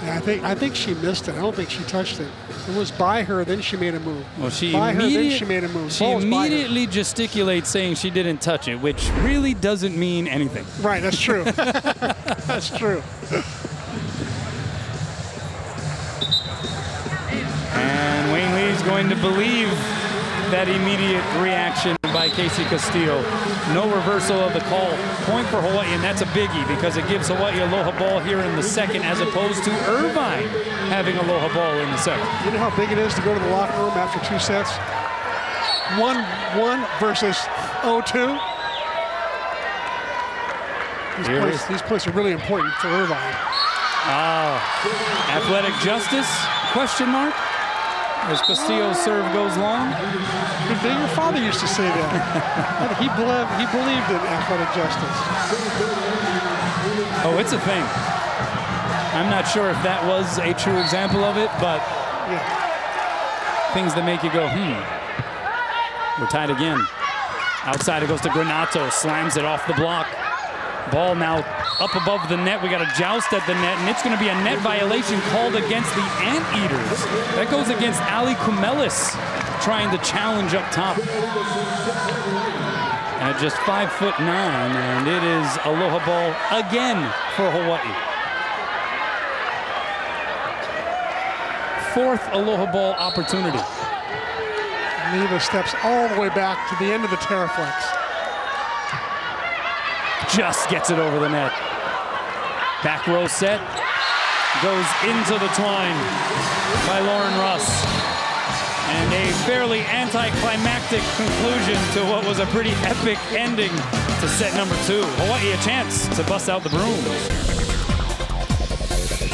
Yeah, I think she missed it. I don't think she touched it. It was by her, then she made a move. Well, she made a move. She immediately gesticulates saying she didn't touch it, which really doesn't mean anything. Right, that's true. That's true. And Wayne Lee's going to believe that immediate reaction by Casey Castillo. No reversal of the call. Point for Hawaii, and that's a biggie because it gives Hawaii aloha ball here in the second as opposed to Irvine having aloha ball in the second. You know how big it is to go to the locker room after 2 sets? 1-1 versus 0-2. These points are really important for Irvine. Athletic justice, question mark? As Castillo's serve goes long. Your father used to say that. He believed in athletic justice. Oh, it's a thing. I'm not sure if that was a true example of it, but yeah. Things that make you go, We're tied again. Outside it goes to Granato, slams it off the block. Ball now up above the net. We got a joust at the net, and it's going to be a net violation called against the Anteaters. That goes against Ali Kumelis, trying to challenge up top. At just 5'9", and it is aloha ball again for Hawaii. 4th aloha ball opportunity. Leva steps all the way back to the end of the Terraflex. Just gets it over the net. Back row set. Goes into the twine by Lauren Russ. And a fairly anticlimactic conclusion to what was a pretty epic ending to set number 2. Hawaii a chance to bust out the brooms.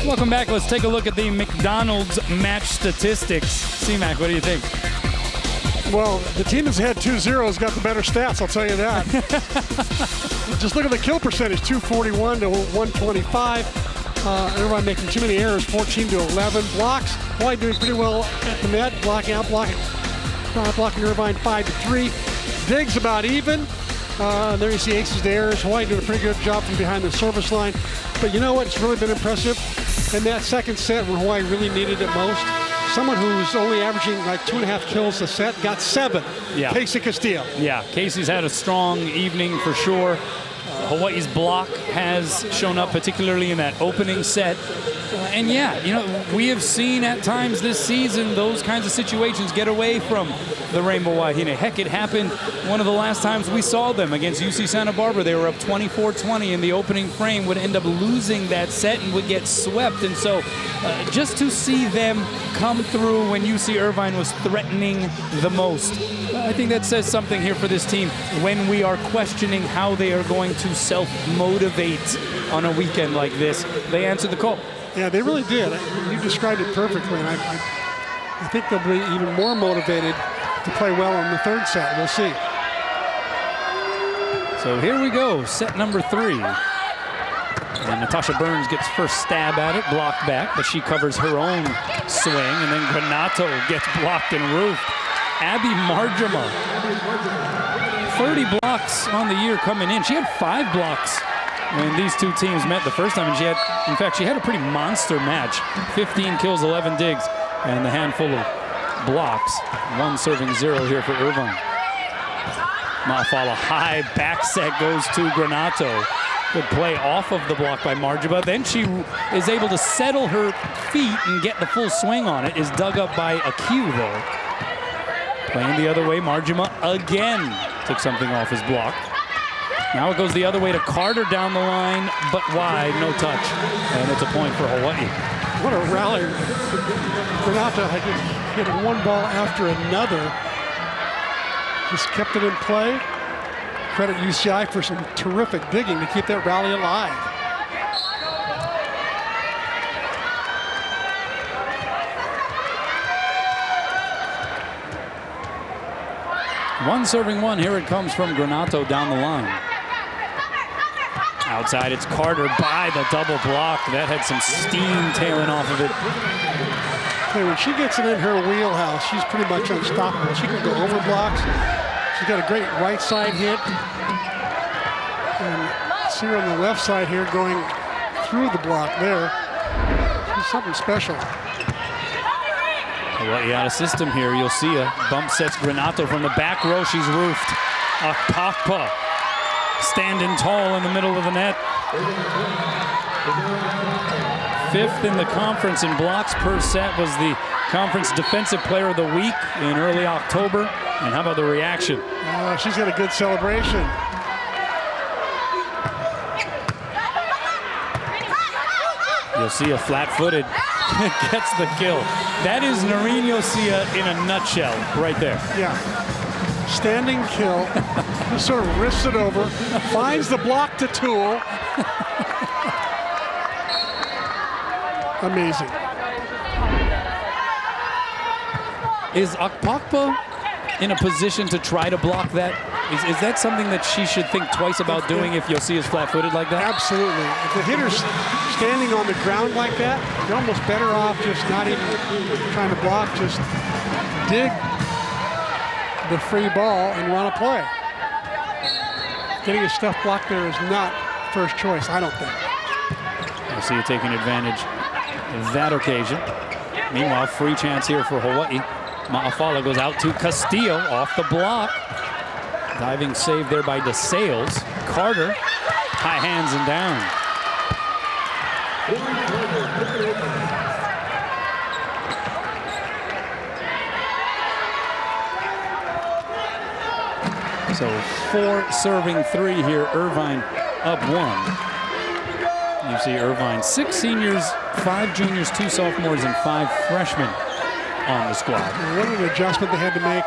Welcome back. Let's take a look at the McDonald's match statistics. C-Mac, what do you think? Well, the team that's had 2-0 has got the better stats, I'll tell you that. Just look at the kill percentage, 241 to 125. Irvine making too many errors, 14 to 11. Blocks, Hawaii doing pretty well at the net, blocking Irvine 5 to 3. Digs about even. There you see aces to errors. Hawaii doing a pretty good job from behind the service line. But you know what? It's really been impressive. In that second set, when Hawaii really needed it most, someone who's only averaging like 2.5 kills a set got 7. Yeah. Casey Castillo. Yeah, Casey's had a strong evening for sure. Hawaii's block has shown up, particularly in that opening set. And yeah, you know, we have seen at times this season those kinds of situations get away from the Rainbow Wahine. Heck, it happened one of the last times we saw them against UC Santa Barbara. They were up 24-20 in the opening frame, would end up losing that set and would get swept. And so just to see them come through when UC Irvine was threatening the most, I think that says something here for this team when we are questioning how they are going to self-motivate on a weekend like this. They answered the call. Yeah, they really did. You described it perfectly, and I think they'll be even more motivated to play well in the third set. We'll see. So here we go, set number 3. And Natasha Burns gets first stab at it, blocked back, but she covers her own swing, and then Granato gets blocked and roofed. Abby Marjama, 30 blocks on the year coming in. She had 5 blocks when these two teams met the first time, and she had a pretty monster match. 15 kills, 11 digs, and a handful of blocks. 1 serving 0 here for Irvine. Ma'afala high back set goes to Granato. Good play off of the block by Marjama. Then she is able to settle her feet and get the full swing on it. Is dug up by Aq though. Playing the other way, Marjama again took something off his block. Now it goes the other way to Carter down the line, but wide, no touch. And it's a point for Hawaii. What a rally. Granato had just hit one ball after another. Just kept it in play. Credit UCI for some terrific digging to keep that rally alive. One serving 1, here it comes from Granato down the line. Outside, it's Carter by the double block. That had some steam tailing off of it. Hey, when she gets it in her wheelhouse, she's pretty much unstoppable. She can go over blocks. She's got a great right side hit. And see her on the left side here going through the block there. She's something special. Hawaii out of system here. You'll see a bump sets Granato from the back row. She's roofed. Akpakpa standing tall in the middle of the net. 5th in the conference in blocks per set, was the conference defensive player of the week in early October. And how about the reaction? She's got a good celebration. You'll see a flat-footed gets the kill. That is Noreen Yosia in a nutshell right there. Yeah. Standing kill. Just sort of wrists it over. Finds the block to Tool. Amazing. Is Akpakpa in a position to try to block that? Is that something that she should think twice about doing if Yosia is flat-footed like that? Absolutely. If the hitter's standing on the ground like that, you're almost better off just not even trying to block, just dig the free ball and run a play. Getting a stuff block there is not first choice, I don't think. I see you taking advantage of that occasion. Meanwhile, free chance here for Hawaii. Ma'afala goes out to Castillo off the block. Diving save there by DeSales. Carter, high hands and down. So 4 serving 3 here. Irvine up 1. You see Irvine, 6 seniors, 5 juniors, 2 sophomores, and 5 freshmen. on the squad. What an adjustment they had to make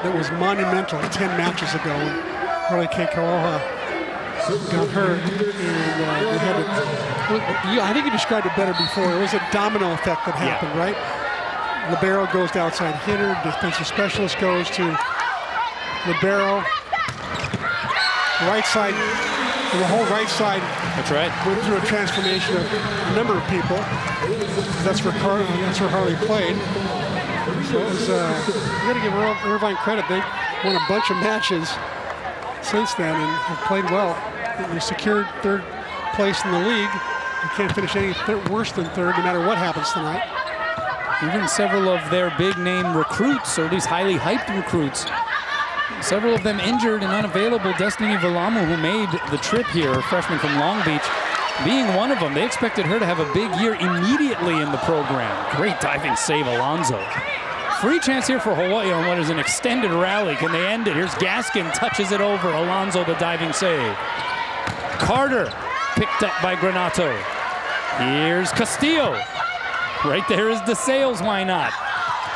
that was monumental 10 matches ago when Harley Keikoa got hurt. And they had to, I think you described it better before. It was a domino effect that happened, right? Libero goes to outside hitter. Defensive specialist goes to libero. Right side, the whole right side. That's right. Went through a transformation of a number of people. That's where Harley played. So it was, you got to give Irvine credit. They won a bunch of matches since then and have played well. They secured third place in the league. You can't finish any worse than third, no matter what happens tonight. Even several of their big-name recruits, or at least highly hyped recruits, several of them injured and unavailable. Destiny Valamu, who made the trip here, a freshman from Long Beach, being one of them. They expected her to have a big year immediately in the program. Great diving save, Alonso. Free chance here for Hawaii on what is an extended rally. Can they end it? Here's Gaskin, touches it over. Alonso, the diving save. Carter, picked up by Granato. Here's Castillo. Right there is DeSales, why not?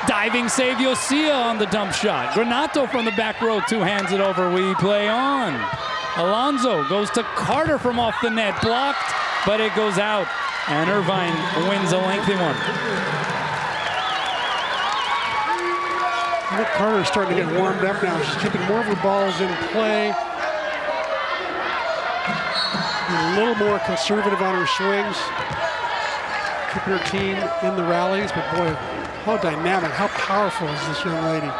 Diving save, Yosia on the dump shot. Granato from the back row, two hands it over. We play on. Alonso goes to Carter from off the net. Blocked, but it goes out. And Irvine wins a lengthy one. I think Carter's starting to get warmed up now. She's keeping more of her balls in play. A little more conservative on her swings. Keeping her team in the rallies, but boy, how dynamic, how powerful is this young lady?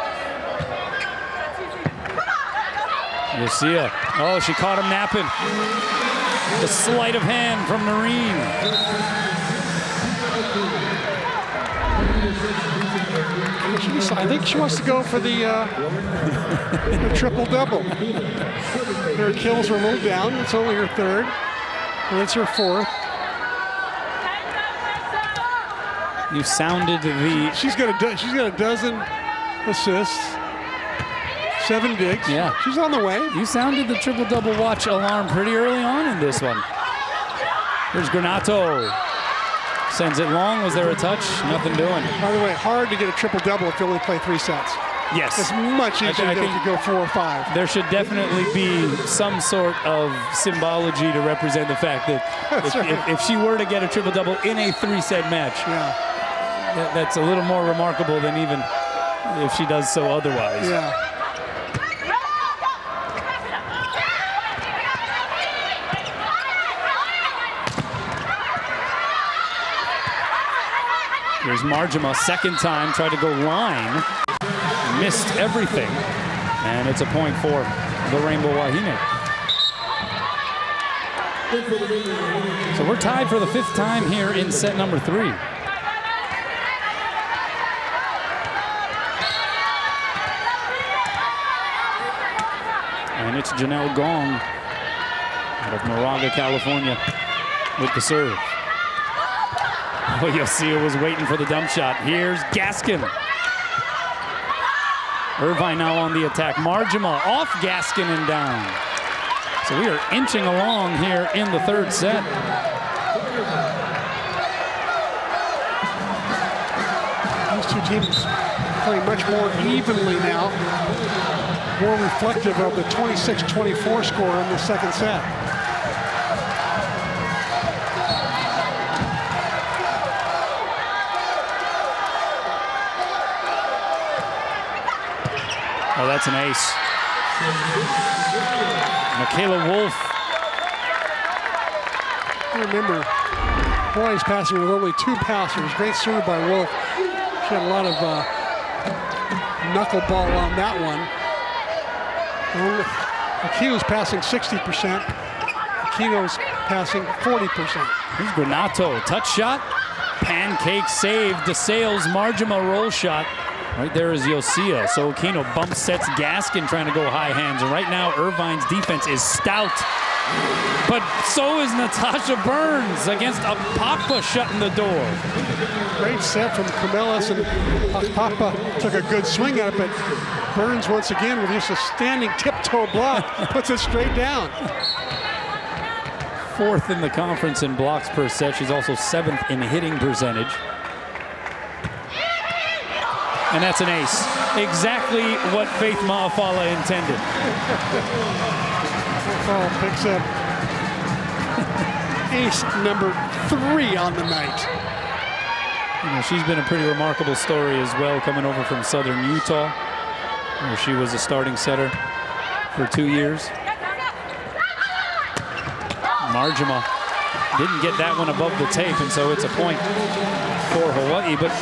Yosia. Oh, she caught him napping. The sleight of hand from Noreen. I think she wants to go for the triple-double. Her kills are a little down. It's only her third, and it's her fourth. You sounded the... She's got a dozen assists, 7 digs. Yeah. She's on the way. You sounded the triple-double watch alarm pretty early on in this one. Here's Granato. Sends it long. Was there a touch? Nothing doing. By the way, hard to get a triple-double if you only play 3 sets. Yes. It's much easier if you go 4 or 5. There should definitely be some sort of symbology to represent the fact that if she were to get a triple-double in a 3-set match, that's a little more remarkable than even if she does so otherwise. Yeah. Here's Marjama, second time, tried to go line, missed everything, and it's a point for the Rainbow Wahine. So we're tied for the 5th time here in set number 3. And it's Janelle Gong out of Moraga, California with the serve. Oh, Yosia was waiting for the dump shot. Here's Gaskin. Irvine now on the attack. Marjama off Gaskin and down. So we are inching along here in the 3rd set. These two teams playing much more evenly now. More reflective of the 26-24 score in the 2nd set. Oh, that's an ace. Michaela Wolf. Remember, Hawaii's passing with only 2 passers. Great serve by Wolf. She had a lot of knuckleball on that one. Aquino's passing 60%. Aquino's passing 40%. Here's Granato. Touch shot. Pancake save. DeSales, Marjama roll shot. Right there is Yosia. So Aquino bump sets Gaskin trying to go high hands. And right now, Irvine's defense is stout. But so is Natasha Burns against Apapa shutting the door. Great set from Camelis, and Apapa took a good swing at it, but Burns once again with just a standing tiptoe block puts it straight down. 4th in the conference in blocks per set. She's also 7th in hitting percentage. And that's an ace. Exactly what Faith Maafala intended. Maafala picks up ace number 3 on the night. You know, she's been a pretty remarkable story as well, coming over from Southern Utah, where she was a starting setter for 2 years. Marjama didn't get that one above the tape, and so it's a point for Hawaii. But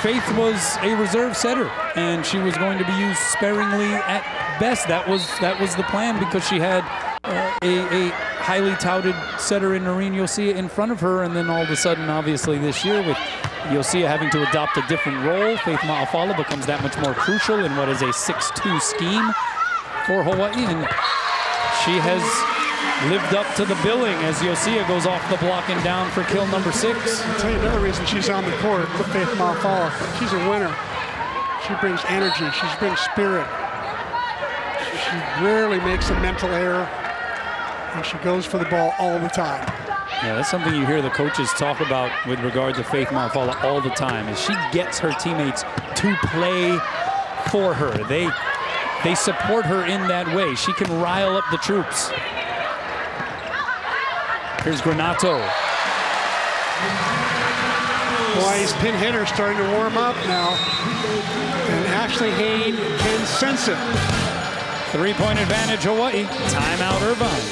Faith was a reserve setter, and she was going to be used sparingly at best. That was the plan, because she had a highly touted setter in Noreen Yosia in front of her, and then all of a sudden, obviously this year, with Yosia having to adopt a different role, Faith Maafala becomes that much more crucial in what is a 6-2 scheme for Hawaii, and she has lived up to the billing as Yosia goes off the block and down for kill number 6. I'll tell you another reason she's on the court with Faith Maafala. She's a winner. She brings energy. She brings spirit. She rarely makes a mental error, and she goes for the ball all the time. Yeah, that's something you hear the coaches talk about with regard to Faith Maafala all the time, is she gets her teammates to play for her. They support her in that way. She can rile up the troops. Here's Granato. Hawaii's pin hitter starting to warm up now, and Ashley Hayne can sense it. 3-point advantage Hawaii. Timeout Irvine.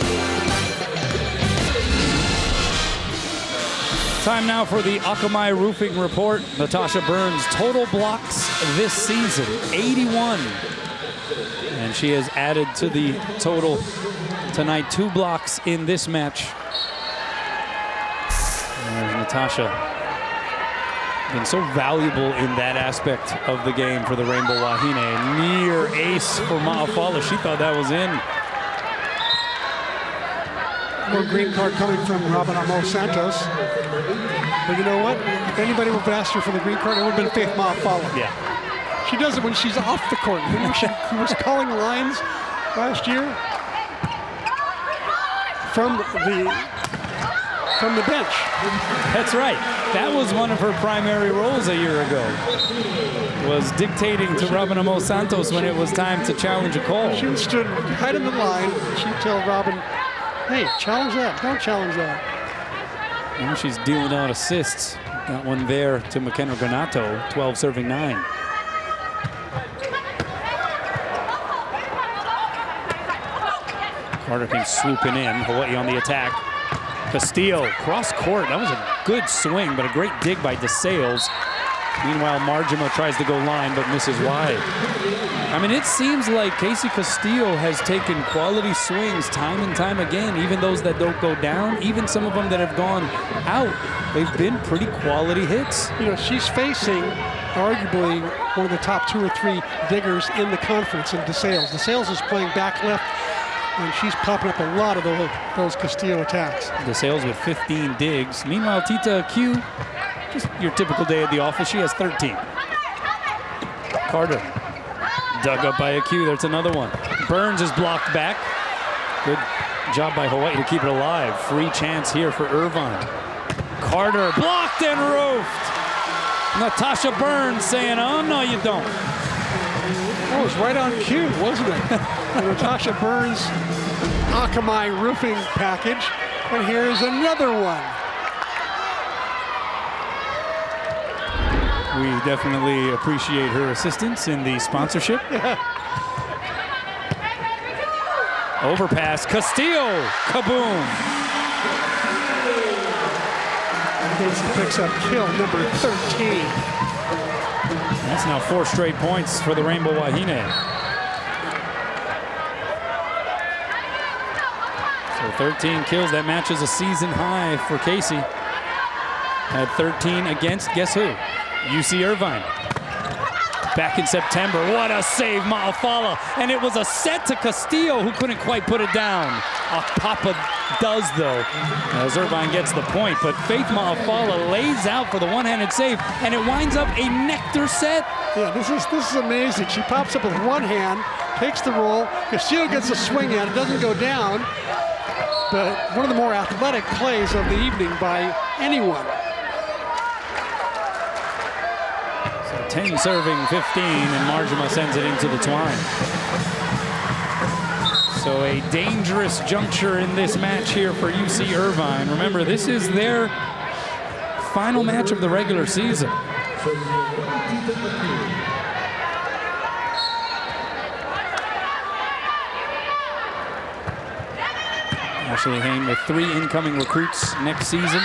Time now for the Akamai Roofing Report. Natasha Burns' total blocks this season, 81. And she has added to the total tonight 2 blocks in this match. There's Natasha, been so valuable in that aspect of the game for the Rainbow Wahine. Near ace for Maafala. She thought that was in. No green card coming from Robin Amo Santos. But you know what? If anybody would have asked her for the green card, it would have been Faith Maafala. Yeah. She does it when she's off the court. Remember she was calling lines last year from the bench. That's right. That was one of her primary roles a year ago, was dictating to Robin Amo Santos when it was time to challenge a call. She stood right on the line. She'd tell Robin, hey, challenge that. Don't challenge that. Now she's dealing out assists. Got one there to McKenna Granato, 12 serving 9. Carter came swooping in. Hawaii on the attack. Castillo, cross court. That was a good swing, but a great dig by DeSales. Meanwhile, Marjama tries to go line, but misses wide. I mean, it seems like Casey Castillo has taken quality swings time and time again, even those that don't go down, even some of them that have gone out. They've been pretty quality hits. You know, she's facing arguably one of the top 2 or 3 diggers in the conference in DeSales. DeSales is playing back left, and she's popping up a lot of those Castillo attacks. DeSales with 15 digs. Meanwhile, Tita Q, just your typical day at the office, she has 13. Carter, dug up by a Q. There's another one. Burns is blocked back. Good job by Hawaii to keep it alive. Free chance here for Irvine. Carter blocked and roofed. Natasha Burns saying, oh, no, you don't. That was right on cue, wasn't it? Natasha Burns' Akamai roofing package. And here's another one. We definitely appreciate her assistance in the sponsorship. Yeah. Overpass, Castillo, kaboom. Casey picks up kill number 13. That's now 4 straight points for the Rainbow Wahine. So 13 kills, that matches a season high for Casey. Had 13 against, guess who? UC Irvine. Back in September, what a save, Maafala. And it was a set to Castillo, who couldn't quite put it down. Papa does, though, as Irvine gets the point. But Faith Maafala lays out for the one-handed save, and it winds up a nectar set. Yeah, this is amazing. She pops up with one hand, takes the roll. Castillo gets a swing at it, doesn't go down. But one of the more athletic plays of the evening by anyone. 10 serving 15, and Marjama sends it into the twine. So a dangerous juncture in this match here for UC Irvine. Remember, this is their final match of the regular season. Ashley Hayne with 3 incoming recruits next season,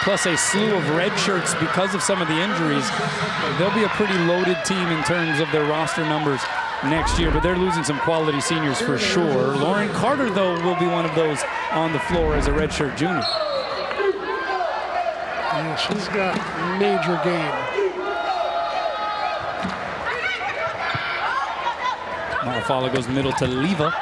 plus a slew of red shirts because of some of the injuries. They'll be a pretty loaded team in terms of their roster numbers next year, but they're losing some quality seniors for sure. Lauren Carter, though, will be one of those on the floor as a redshirt junior. Yeah, she's got major game. Marafala goes middle to Leva.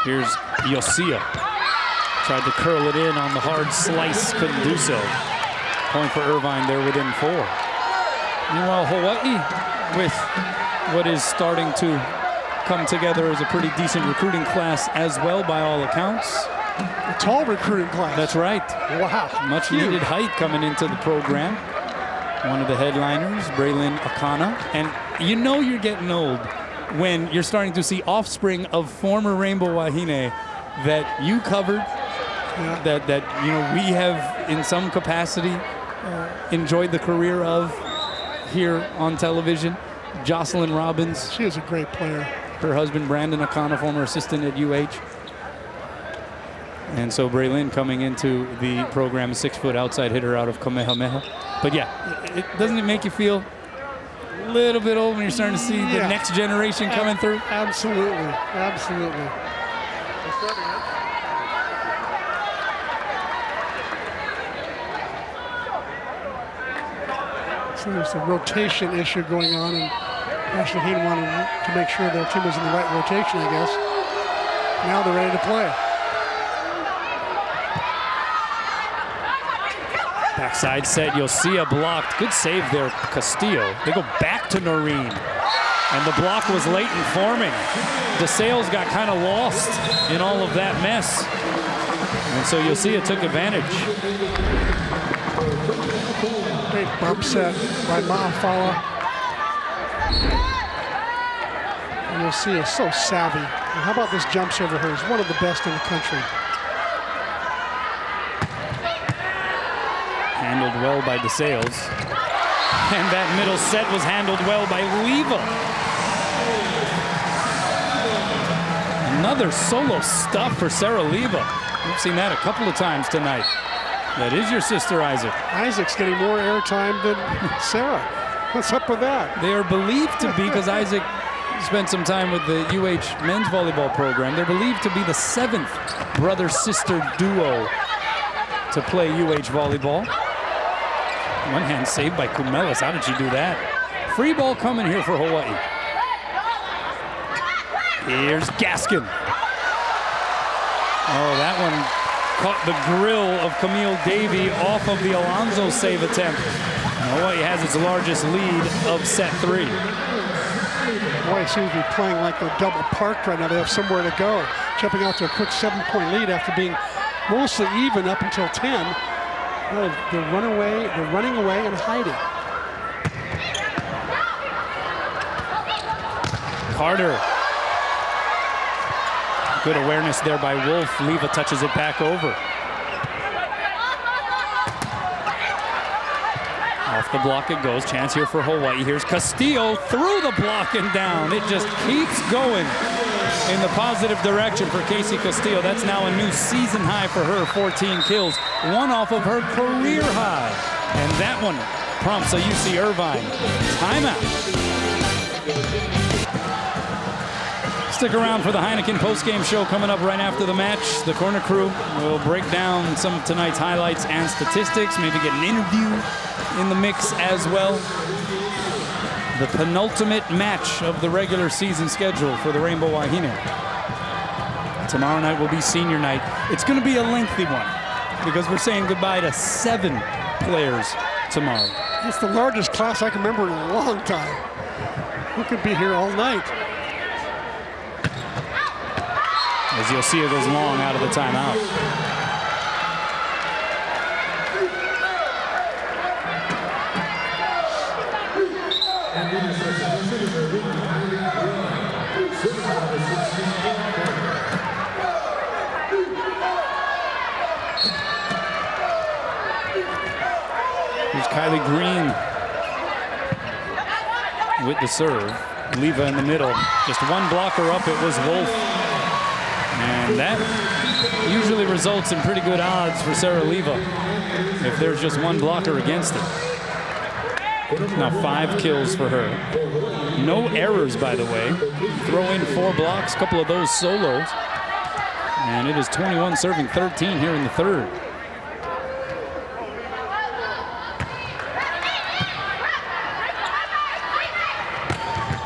Here's Yosia. Tried to curl it in on the hard slice, couldn't do so. Point for Irvine, they're within 4. Meanwhile, Hawaii, with what is starting to come together as a pretty decent recruiting class as well, by all accounts. A tall recruiting class. That's right. Wow. Much needed height coming into the program. One of the headliners, Braylon Akana. And you know you're getting old when you're starting to see offspring of former Rainbow Wahine that you covered, that you know we have in some capacity enjoyed the career of here on television. Jocelyn Robbins. She is a great player. Her husband, Brandon Akana, former assistant at UH. And so Braylon coming into the program, a 6-foot outside hitter out of Kamehameha. But yeah, doesn't it make you feel a little bit old when you're starting to see the next generation coming through? Absolutely, absolutely. So there's a rotation issue going on, and Ashley Hayne wanted to make sure their team was in the right rotation, I guess. Now they're ready to play. Backside set, Yosia blocked. Good save there, Castillo. They go back to Noreen. And the block was late in forming. DeSales got kind of lost in all of that mess. And so Yosia took advantage. Great bump set by Ma'afala. And Yosia so savvy. And how about this jump serve of hers? One of the best in the country. Handled well by DeSales. And that middle set was handled well by Leva. Another solo stuff for Sarah Leva. We've seen that a couple of times tonight. That is your sister, Isaac. Isaac's getting more airtime than Sarah. What's up with that? They are believed to be, because Isaac spent some time with the UH men's volleyball program, they're believed to be the 7th brother-sister duo to play UH volleyball. One hand saved by Kumelis. How did she do that? Free ball coming here for Hawaii. Here's Gaskin. Oh, that one caught the grill of Camille Davey off of the Alonso save attempt. And Hawaii has its largest lead of set 3. Hawaii seems to be playing like they're double parked right now. They have somewhere to go. Jumping out to a quick 7-point lead after being mostly even up until 10. They're running away and hiding. Carter. Good awareness there by Wolf. Leva touches it back over. Off the block it goes. Chance here for Hawaii. Here's Castillo through the block and down. It just keeps going in the positive direction for Casey Castillo. That's now a new season high for her, 14 kills. One off of her career high. And that one prompts a UC Irvine timeout. Stick around for the Heineken postgame show coming up right after the match. The Corner Crew will break down some of tonight's highlights and statistics, maybe get an interview in the mix as well. The penultimate match of the regular season schedule for the Rainbow Wahine. Tomorrow night will be senior night. It's going to be a lengthy one because we're saying goodbye to 7 players tomorrow. It's the largest class I can remember in a long time. We could be here all night. As Yosia goes long out of the timeout. Riley Green with the serve. Leva in the middle. Just one blocker up, it was Wolf. And that usually results in pretty good odds for Sarah Leva if there's just one blocker against it. Now 5 kills for her. No errors, by the way. Throw in 4 blocks, a couple of those solos. And it is 21 serving 13 here in the third.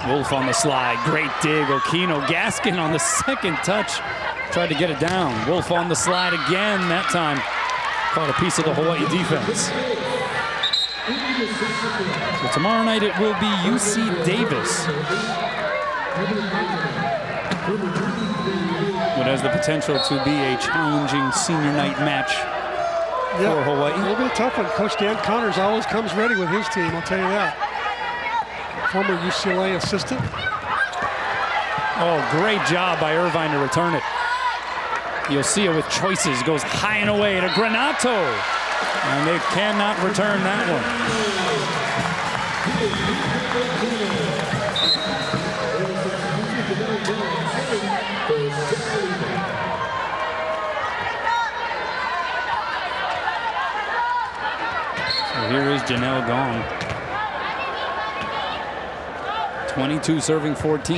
Wolf on the slide, great dig, Okino. Gaskin on the second touch, tried to get it down. Wolf on the slide again, that time caught a piece of the Hawaii defense. So tomorrow night it will be UC Davis. What has the potential to be a challenging senior night match for Hawaii. A little bit tough one. Coach Dan Connors always comes ready with his team, I'll tell you that. Former UCLA assistant. Oh, great job by Irvine to return it. Yosia with choices, goes high and away to Granato. And they cannot return that one. So here is Janelle Gong. 22 serving 14.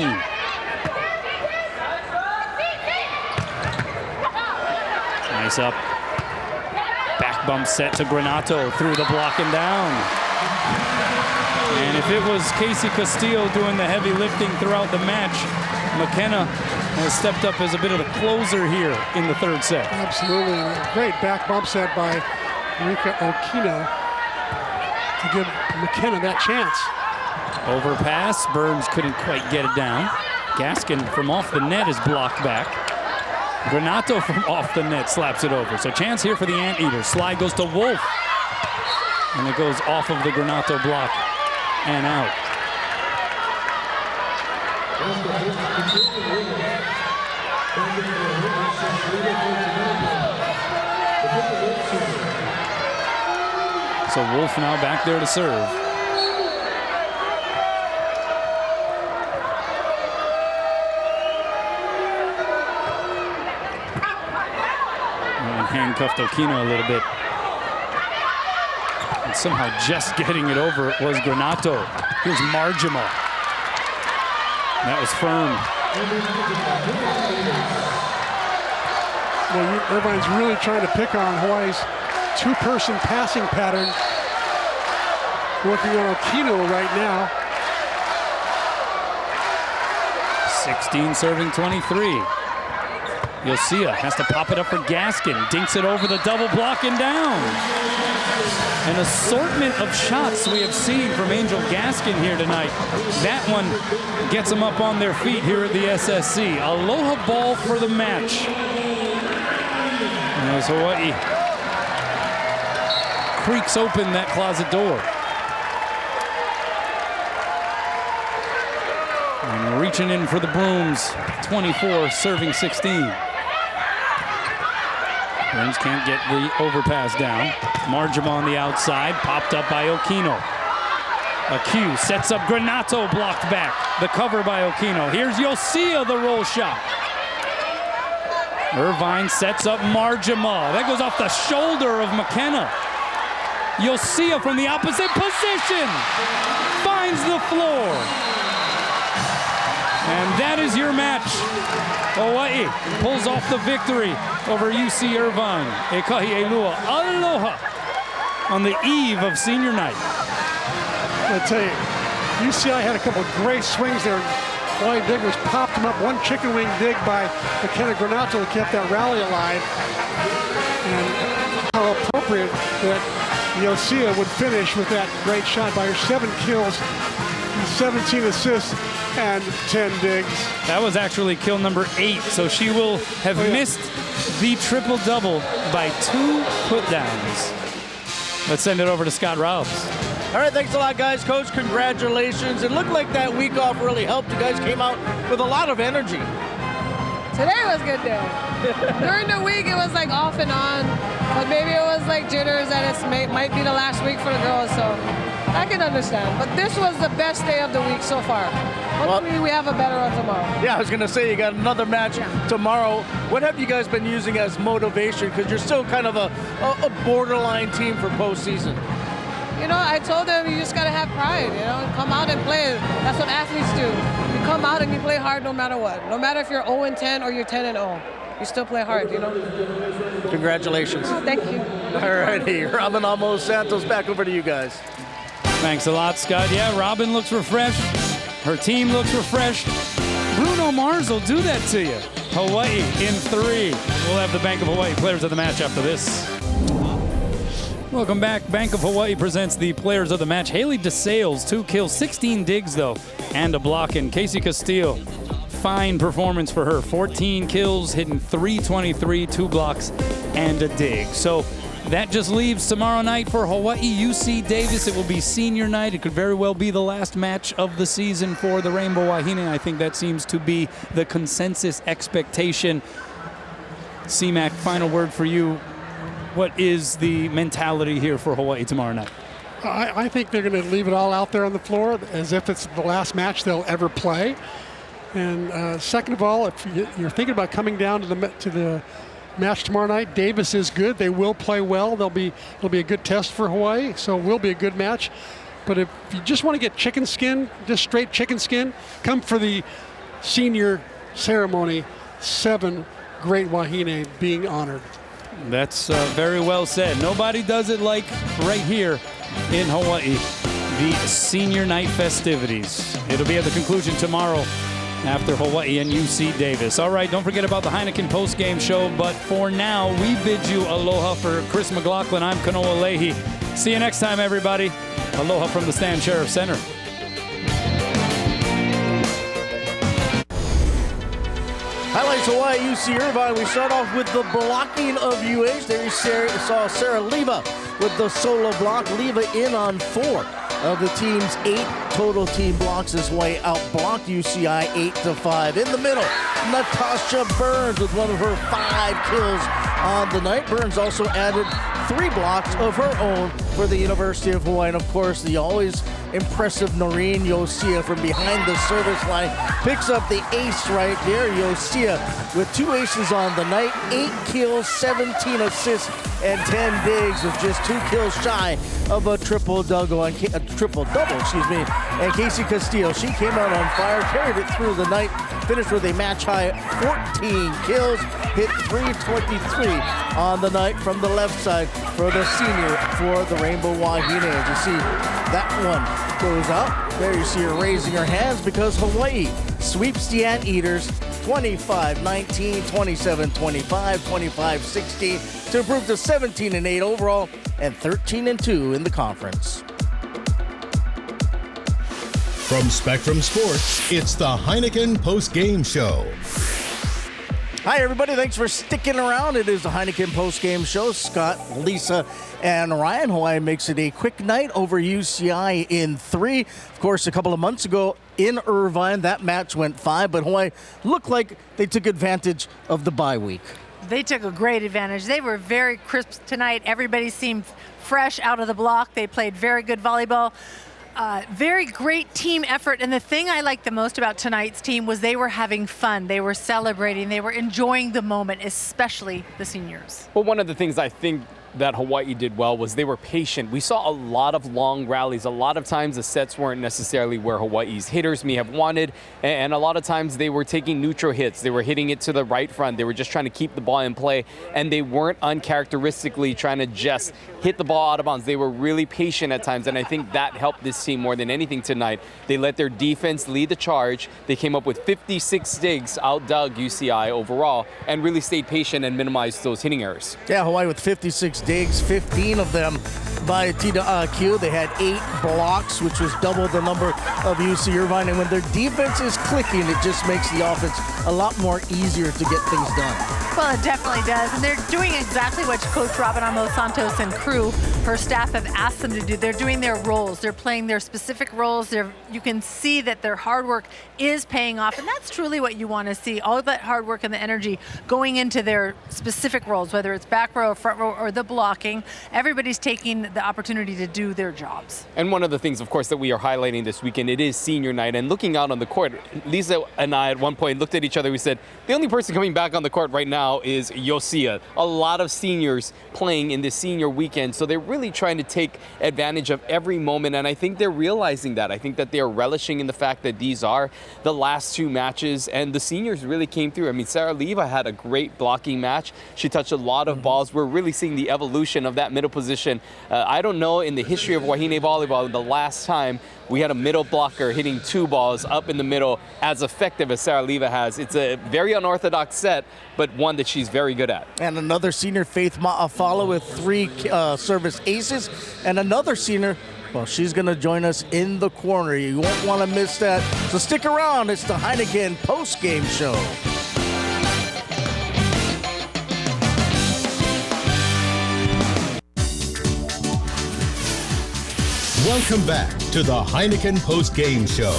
Nice up. Back bump set to Granato through the block and down. And if it was Casey Castillo doing the heavy lifting throughout the match, McKenna has stepped up as a bit of a closer here in the third set. Absolutely. Great back bump set by Rika Okino to give McKenna that chance. Overpass, Burns couldn't quite get it down. Gaskin from off the net is blocked back. Granato from off the net slaps it over. So chance here for the Anteaters. Slide goes to Wolf. And it goes off of the Granato block and out. So Wolf now back there to serve. Handcuffed Okino a little bit. And somehow just getting it over was Granato. Here's Marjima. That was firm. Well, Irvine's really trying to pick on Hawaii's two-person passing pattern. Working on Okino right now. 16 serving 23. Yosia has to pop it up for Gaskin. Dinks it over the double block and down. An assortment of shots we have seen from Angel Gaskin here tonight. That one gets them up on their feet here at the SSC. Aloha ball for the match. And as Hawaii creaks open that closet door. And reaching in for the brooms. 24 serving 16. Burns can't get the overpass down. Marjima on the outside, popped up by Okino. Aq sets up Granato, blocked back. The cover by Okino. Here's Yosia, the roll shot. Irvine sets up Marjima. That goes off the shoulder of McKenna. Yosia from the opposite position finds the floor. And that is your match. Hawaii pulls off the victory over UC Irvine. Ekahi Elua, aloha, on the eve of senior night. I tell you, UCI had a couple of great swings there. Hawaii Diggers popped him up. One chicken wing dig by McKenna Granato kept that rally alive. And how appropriate that Yosia would finish with that great shot by her 7 kills, 17 assists, and 10 digs. That was actually kill number 8, so she will have missed the triple-double by 2 put-downs. Let's send it over to Scott Robbs. All right, thanks a lot, guys. Coach, congratulations. It looked like that week off really helped. You guys came out with a lot of energy. Today was a good day. During the week, it was like off and on, but maybe it was like jitters that it might be the last week for the girls, so I can understand. But this was the best day of the week so far. Hopefully we have a better one tomorrow. Yeah, I was going to say, you got another match tomorrow. What have you guys been using as motivation? Because you're still kind of a borderline team for postseason. You know, I told them you just got to have pride, you know, come out and play. That's what athletes do. You come out and you play hard no matter what. No matter if you're 0-10 or you're 10-0. You still play hard, you know. Congratulations. Oh, thank you. All righty, Robin Amos Santos, back over to you guys. Thanks a lot, Scott. Yeah, Robin looks refreshed. Her team looks refreshed. Bruno Mars will do that to you. Hawaii in 3. We'll have the Bank of Hawaii Players of the Match after this. Welcome back. Bank of Hawaii presents the Players of the Match. Haley DeSales, 2 kills, 16 digs, though, and a block. And Casey Castillo, fine performance for her. 14 kills, hitting .323, 2 blocks, and a dig. So that just leaves tomorrow night for Hawaii UC Davis. It will be senior night. It could very well be the last match of the season for the Rainbow Wahine. I think that seems to be the consensus expectation. C-Mac, final word for you. What is the mentality here for Hawaii tomorrow night? I think they're going to leave it all out there on the floor as if it's the last match they'll ever play. And second of all, if you're thinking about coming down to the match tomorrow night, Davis is good. They will play well. It'll be a good test for Hawaii, so it will be a good match. But if you just want to get chicken skin, just straight chicken skin, come for the senior ceremony. 7 great Wahine being honored. That's very well said. Nobody does it like right here in Hawaii, the senior night festivities. It'll be at the conclusion tomorrow after Hawaii and UC Davis. All right, don't forget about the Heineken Postgame Show, but for now, we bid you aloha. For Chris McLaughlin, I'm Kanoa Leahy. See you next time, everybody. Aloha from the Stan Sheriff Center. Highlights Hawaii UC Irvine. We start off with the blocking of UH. There you saw Sarah Leva with the solo block. Leva in on 4 of the team's 8 total team blocks as Hawaii outblocked UCI 8-5. In the middle, Natasha Burns with one of her 5 kills on the night. Burns also added 3 blocks of her own for the University of Hawaii. And of course, the always impressive Noreen Yosia from behind the service line picks up the ace right there. Yosia with 2 aces on the night, 8 kills, 17 assists, and 10 digs with just 2 kills shy of a triple-double. And Casey Castillo, she came out on fire, carried it through the night, finished with a match-high 14 kills, hit .323 on the night from the left side for the senior for the Rainbow Wahine. As you see, that one goes up. There you see her raising her hands because Hawaii sweeps the Anteaters 25-19, 27-25, 25-16 to improve to 17-8 overall and 13-2 in the conference. From Spectrum Sports, it's the Heineken Postgame Show. Hi, everybody. Thanks for sticking around. It is the Heineken Postgame Show. Scott, Lisa, and Ryan. Hawaii makes it a quick night over UCI in 3. Of course, a couple of months ago in Irvine, that match went 5, but Hawaii looked like they took advantage of the bye week. They took a great advantage. They were very crisp tonight. Everybody seemed fresh out of the block. They played very good volleyball. Very great team effort, and the thing I liked the most about tonight's team was they were having fun. They were celebrating. They were enjoying the moment, especially the seniors. Well, one of the things I think that Hawaii did well was they were patient. We saw a lot of long rallies. A lot of times the sets weren't necessarily where Hawaii's hitters may have wanted, and a lot of times they were taking neutral hits. They were hitting it to the right front. They were just trying to keep the ball in play, and they weren't uncharacteristically trying to just hit the ball out of bounds. They were really patient at times, and I think that helped this team more than anything tonight. They let their defense lead the charge. They came up with 56 digs, outdug UCI overall, and really stayed patient and minimized those hitting errors. Yeah, Hawaii with 56 6 digs, 15 of them by TQ. They had 8 blocks, which was double the number of UC Irvine. And when their defense is clicking, it just makes the offense a lot more easier to get things done. Well, it definitely does. And they're doing exactly what Coach Robin Amos Santos and crew, her staff, have asked them to do. They're doing their roles. They're playing their specific roles. You can see that their hard work is paying off. And that's truly what you want to see. All of that hard work and the energy going into their specific roles, whether it's back row, front row, or the blocking. Everybody's taking the opportunity to do their jobs. And one of the things, of course, that we are highlighting this weekend, it is senior night. And looking out on the court, Lisa and I at one point looked at each other. We said, the only person coming back on the court right now is Yosia. A lot of seniors playing in this senior weekend. So they're really trying to take advantage of every moment. And I think they're realizing that. I think that they're relishing in the fact that these are the last 2 matches. And the seniors really came through. I mean, Sarah Leva had a great blocking match. She touched a lot of balls. We're really seeing the evolution of that middle position. I don't know in the history of Wahine Volleyball the last time we had a middle blocker hitting 2 balls up in the middle as effective as Sarah Leva has. It's a very unorthodox set, but one that she's very good at. And another senior, Faith Ma'afala, with 3 service aces. And another senior, well, she's going to join us in the corner. You won't want to miss that. So stick around. It's the Heineken Postgame Show. Welcome back to the Heineken Postgame Show.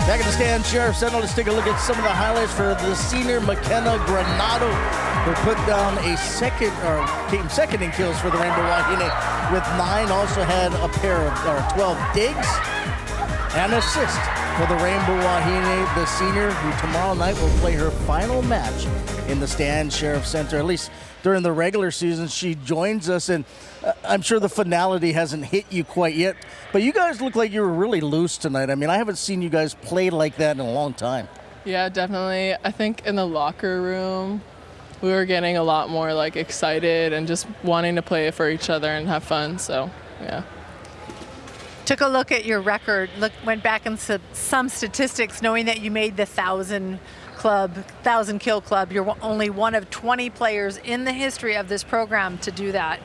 Back at the stand, Sheriff Center. Let's take a look at some of the highlights for the senior McKenna Granado, who put down came second in kills for the Rainbow Wahine with 9. Also had a pair of 12 digs and assist for the Rainbow Wahine, the senior, who tomorrow night will play her final match in the Stand Sheriff Center. At least during the regular season, she joins us, and I'm sure the finality hasn't hit you quite yet, but you guys look like you were really loose tonight. I mean, I haven't seen you guys play like that in a long time. Yeah, definitely. I think in the locker room, we were getting a lot more excited and just wanting to play for each other and have fun. So, yeah. Took a look at your record, went back into some statistics, knowing that you made the 1,000 kill club. You're only one of 20 players in the history of this program to do that.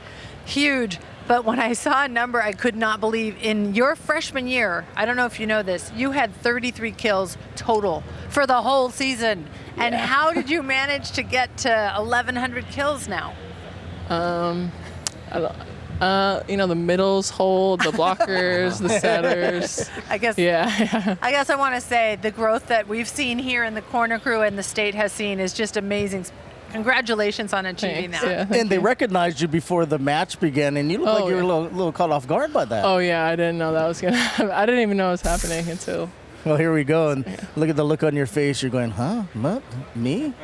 Huge. But when I saw a number I could not believe, in your freshman year, I don't know if you know this, you had 33 kills total for the whole season. Yeah. And how did you manage to get to 1,100 kills now? The middles hold, the blockers, the setters. I guess. Yeah. I guess I want to say the growth that we've seen here in the corner crew and the state has seen is just amazing. Congratulations on achieving that. Yeah, and they recognized you before the match began, and you look like you were a little caught off guard by that. Oh, yeah, I didn't know that was going to happen. I didn't even know it was happening until... Well, here we go, and look at the look on your face. You're going, huh? What? Me?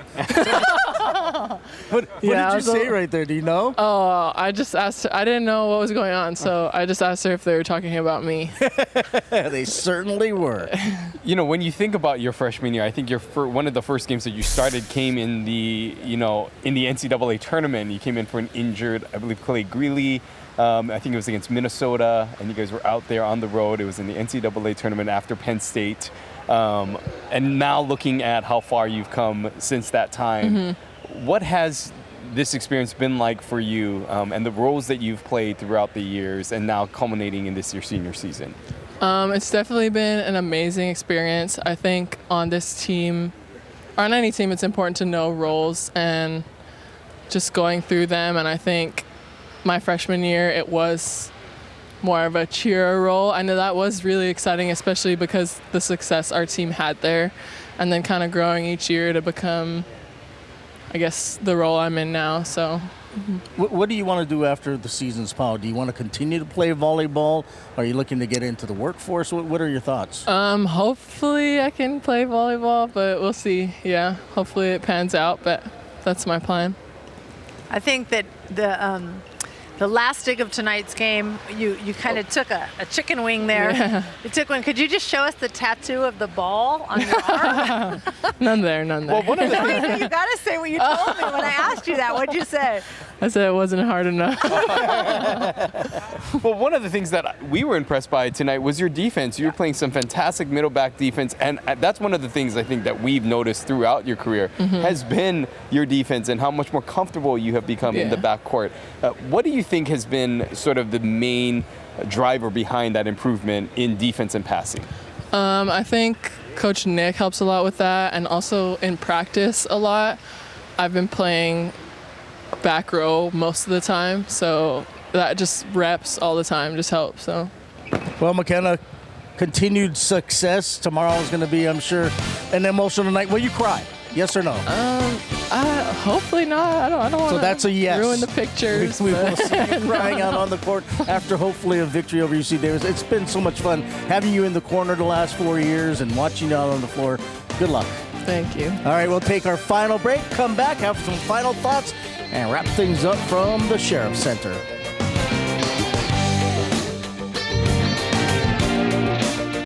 What did you say right there? Do you know? Oh, I just asked her. I didn't know what was going on, so I just asked her if they were talking about me. They certainly were. When you think about your freshman year, I think one of the first games that you started came in the NCAA tournament. You came in for an injured, I believe, Clay Greeley. I think it was against Minnesota, and you guys were out there on the road. It was in the NCAA tournament after Penn State. And now looking at how far you've come since that time, what has this experience been like for you, and the roles that you've played throughout the years and now culminating in this your senior season? It's definitely been an amazing experience. I think on this team, or on any team, it's important to know roles and just going through them. And I think my freshman year, it was more of a cheerer role. I know that was really exciting, especially because the success our team had there, and then kind of growing each year to become, I guess, the role I'm in now. So, What do you want to do after the season's power? Do you want to continue to play volleyball? Are you looking to get into the workforce? What are your thoughts? Hopefully I can play volleyball, but we'll see. Yeah, hopefully it pans out, but that's my plan. I think that the last dig of tonight's game, you kind of took a chicken wing there. Yeah. You took one. Could you just show us the tattoo of the ball on your arm? None there. Well, one of the You got to say what you told me when I asked you that. What'd you say? I said it wasn't hard enough. Well, one of the things that we were impressed by tonight was your defense. You were playing some fantastic middle back defense, and that's one of the things I think that we've noticed throughout your career has been your defense and how much more comfortable you have become in the backcourt. What do you think has been sort of the main driver behind that improvement in defense and passing? I think Coach Nick helps a lot with that, and also in practice a lot. I've been playing back row most of the time, so that just reps all the time just helps. So, Well, McKenna, continued success. Tomorrow is going to be, I'm sure, an emotional night. Will you cry? Yes or no? Hopefully not. I don't want So to that's a yes. ruin the pictures. We will see you crying out on the court after hopefully a victory over UC Davis. It's been so much fun having you in the corner the last 4 years and watching you out on the floor. Good luck. Thank you. All right, we'll take our final break, come back, have some final thoughts, and wrap things up from the Sheriff Center.